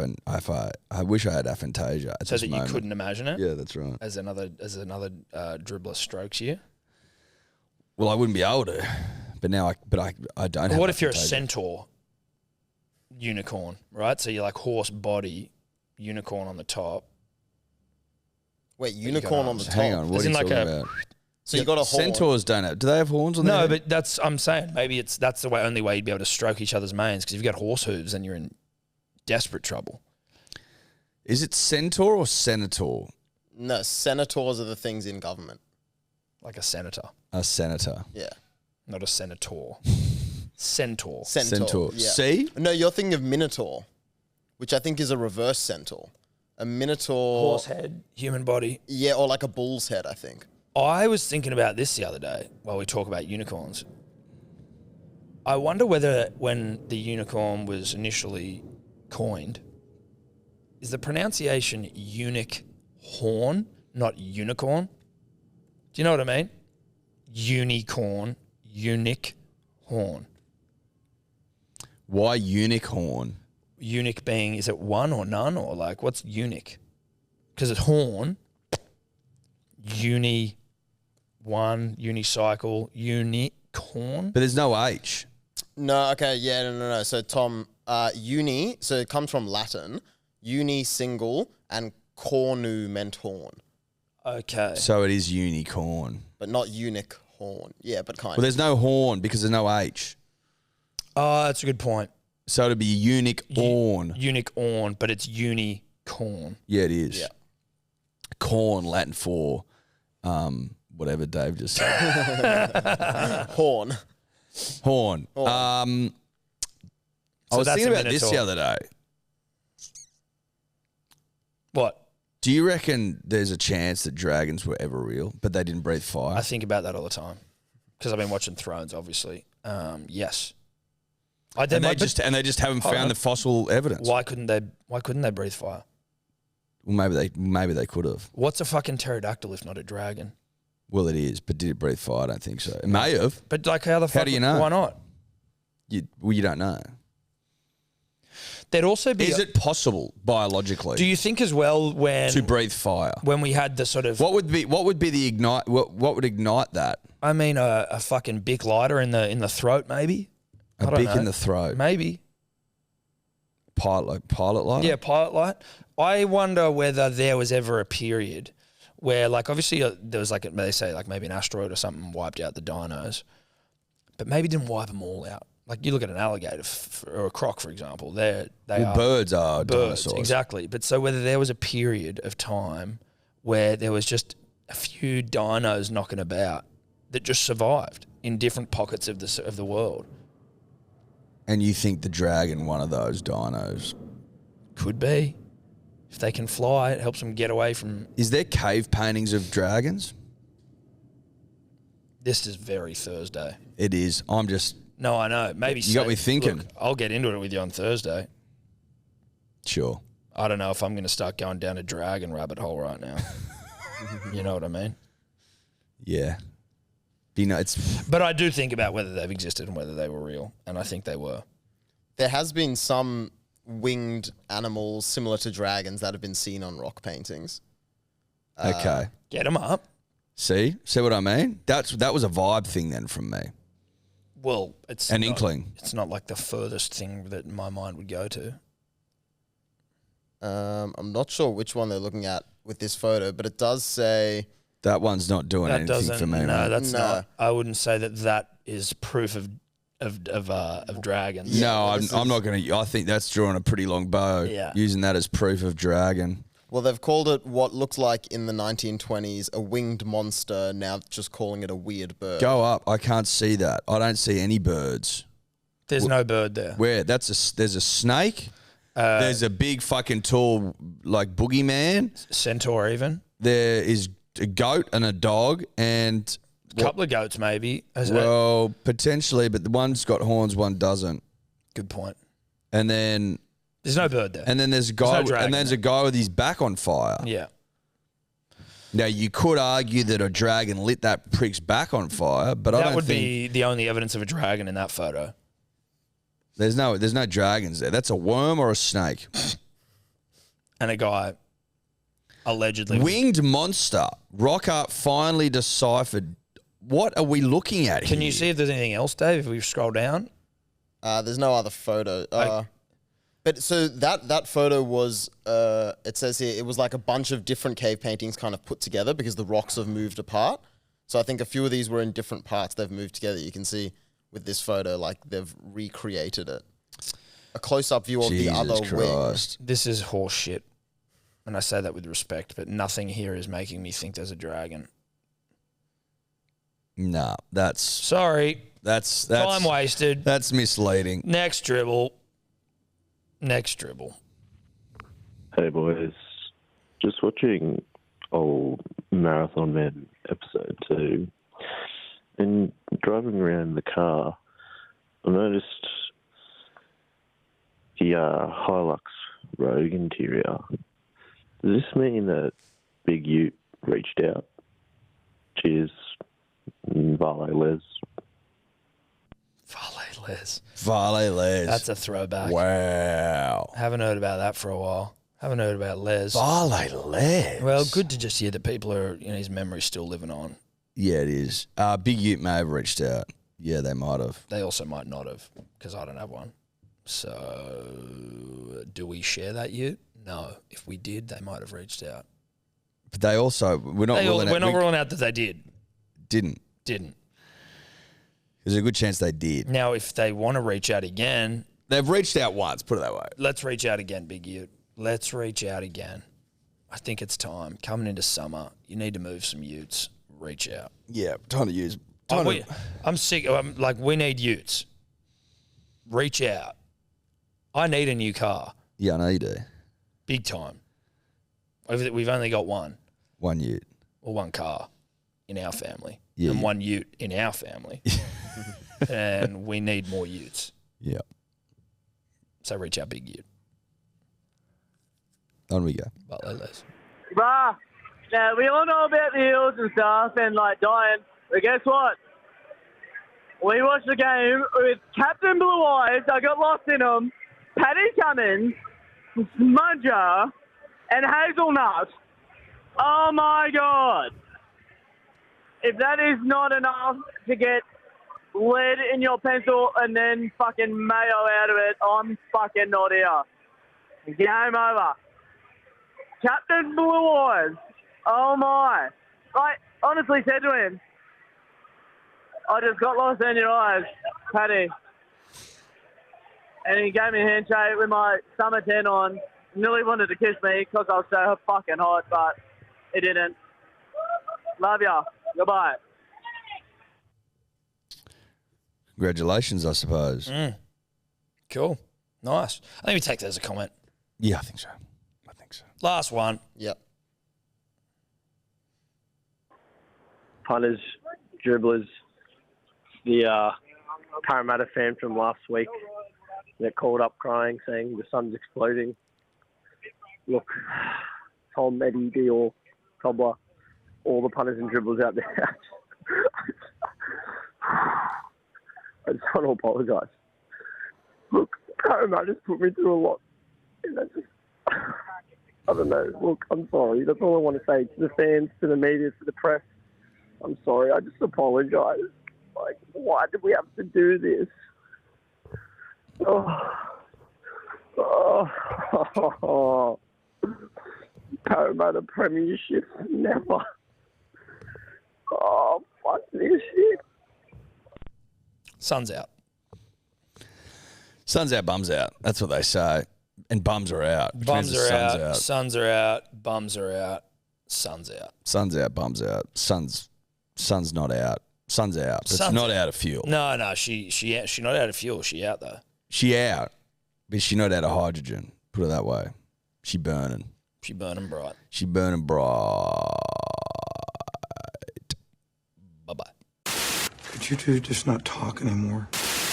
wish I had aphantasia at So this that moment. you couldn't imagine it Yeah, that's right. as another dribbler strokes you. Well, I wouldn't be able to, but now I don't. Have What if you're a aphantasia. centaur unicorn, right? So you're like horse body, unicorn on the top. Wait, unicorn on the top. Hang on, what As are in you like talking a- about? So you got a horn. Centaurs don't have. Do they have horns on their No, head? but I'm saying maybe that's the only way you'd be able to stroke each other's manes, because if you've got horse hooves, then you're in desperate trouble. Is it centaur or senator? No, senators are the things in government. Like a senator, A senator. Yeah. not a senator. Centaur. Centaur. Yeah. See? No, you're thinking of Minotaur, which I think is a reverse centaur. A Minotaur. Horse head, human body. Yeah, or like a bull's head, I think. I was thinking about this the other day while we talk about unicorns. I wonder whether when the unicorn was initially coined, is the pronunciation unique horn, not unicorn? Do you know what I mean? Unicorn, unique horn. Why unicorn? Unique being, is it one or none, or like what's unique? Because it's horn, one, unicycle, unicorn. But there's no H. No, okay, yeah, no. So, Tom, uni, so it comes from Latin, uni, single, and cornu meant horn, Okay. So it is unicorn. but not unic horn. Yeah, but kind Well, of. there's no horn because there's no H. Oh, that's a good point. So it'd be unique horn. Unicorn, but it's unicorn. Yeah, it is. Yeah. Corn, Latin for whatever Dave just said. Horn. Horn. Horn. I So was that's thinking a about this the minotaur. other day. What? Do you reckon there's a chance that dragons were ever real, but they didn't breathe fire? I think about that all the time because I've been watching Thrones, obviously. Yes. I and they just haven't Hold found on. the fossil evidence. Why couldn't they breathe fire? Well, maybe they could have. What's a fucking pterodactyl if not a dragon? Well, it is, but did it breathe fire? I don't think so. It may have. But like, how the fuck? do you know? Why not? You don't know. There'd also be. Is it possible biologically Do you think as well to breathe fire? when we had the sort of What would be the ignite? What would ignite that? I mean a fucking Bic lighter in the throat maybe? I A don't beak know. in the throat. Maybe. Pilot lighter. Yeah, pilot light. I wonder whether there was ever a period where, like, obviously there was like they say like maybe an asteroid or something wiped out the dinos, but maybe didn't wipe them all out. Like you look at an alligator or a croc, for example, they are Birds are birds, dinosaurs. exactly. But so whether there was a period of time where there was just a few dinos knocking about that just survived in different pockets of the world. And you think the dragon, one of those dinos? Could be. If they can fly, it helps them get away from. Is there cave paintings of dragons? This is very Thursday. It is. I'm just No, I know. Maybe You got me thinking. Look, I'll get into it with you on Thursday. sure. I don't know if I'm going to start going down a dragon rabbit hole right now. You know what I mean? Yeah. It's But I do think about whether they've existed and whether they were real, and I think they were. There has been some winged animals similar to dragons that have been seen on rock paintings. okay. Get them up. See what I mean? That was a vibe thing then from me. Well, it's An not- inkling. It's not like the furthest thing that my mind would go to. I'm not sure which one they're looking at with this photo, but it does say That one's not doing That anything doesn't. for me, No, mate. that's No. not. I wouldn't say that is proof of dragons. No, well, I'm, this I'm is- not going to. I think that's drawing a pretty long bow. Yeah. Using that as proof of dragon. well, they've called it what looked like in the 1920s a winged monster. Now just calling it a weird bird. Go up. I can't see that. I don't see any birds. There's no bird there. Where? There's a snake. There's a big fucking tall like boogeyman. Centaur even. There is a goat and a dog and A couple of goats maybe. well, potentially, but the one's got horns, one doesn't. Good point. And then There's no bird there. there's a guy no dragon and there's a guy with his back on fire. Yeah. Now you could argue that a dragon lit that prick's back on fire, but I That don't would think be the only evidence of a dragon in that photo. there's no dragons there. That's a worm or a snake. And a guy allegedly. Winged monster. Rock art finally deciphered. What are we looking at Can here? you see if there's anything else, Dave, if we scroll down? There's no other photo. But so that photo was, it says here, it was like a bunch of different cave paintings kind of put together because the rocks have moved apart. So I think a few of these were in different parts. They've moved together. You can see with this photo, like they've recreated it. A close-up view of Jesus the other wing. Christ. This is horse shit. and I say that with respect, but nothing here is making me think there's a dragon. Nah, that's Sorry. That's time wasted. That's misleading. Next dribble. Hey boys, just watching old Marathon Man episode 2 and driving around in the car, I noticed the Hilux Rogue interior. Does this mean that Big Ute reached out? Cheers, Valet Les. Valet Les. That's a throwback. Wow. Haven't heard about that for a while. Haven't heard about Les. Valet Les. Well, good to just hear that people are, his memory's still living on. Yeah, it is. Big Ute may have reached out. Yeah, they might have. They also might not have, because I don't have one. So, do we share that Ute? No. If we did, they might have reached out. But they also, we're not ruling out that they did. Didn't. There's a good chance they did. Now, if they want to reach out again. They've reached out once, put it that way. Let's reach out again, Big Ute. Let's reach out again. I think it's time. Coming into summer, you need to move some Utes. Reach out. Yeah, time to use. I'm sick. We need Utes. Reach out. I need a new car. Yeah, I know you do. Big time. We've only got one. One Ute. Or one car in our family. Yeah, and one Ute in our family. And we need more Utes. Yeah. So reach out, Big Ute. On we go. Bruh, now we all know about the hills and stuff and dying, but guess what? We watched the game with Captain Blue Eyes. I got lost in them. Paddy Cummins, Smudger, and Hazelnut. Oh my God. If that is not enough to get lead in your pencil and then fucking mayo out of it, I'm fucking not here. Game over. Captain Blue Eyes. Oh my. I honestly said to him, I just got lost in your eyes, Paddy. And he gave me a handshake with my summer tan on. Nearly wanted to kiss me because I was so fucking hot, but he didn't. Love ya. Goodbye. Congratulations, I suppose. Cool. Nice. I think we take that as a comment. Yeah, I think so. Last one. Yep. Punters, dribblers, the Parramatta fan from last week that called up crying saying the sun's exploding. Look, Tom, Eddie, Dior, Cobbler, all the punters and dribblers out there. I just want to apologise. Look, Parramatta's put me through a lot. And that's just, I don't know. Look, I'm sorry. That's all I want to say to the fans, to the media, to the press. I'm sorry. I just apologise. Why did we have to do this? Oh. Parramatta premiership, never. Oh, fuck this shit. Sun's out. Sun's out, bums out. That's what they say. And bums are out. Bums are out. Suns are out. Bums are out. Sun's out. Sun's out, bums out. Sun's not out. Sun's out. But it's not out of fuel. No, she not out of fuel. She out though. She out, but she not out of hydrogen. Put it that way. She burning. She burning bright. She burning bright. Bye-bye. Could you two just not talk anymore?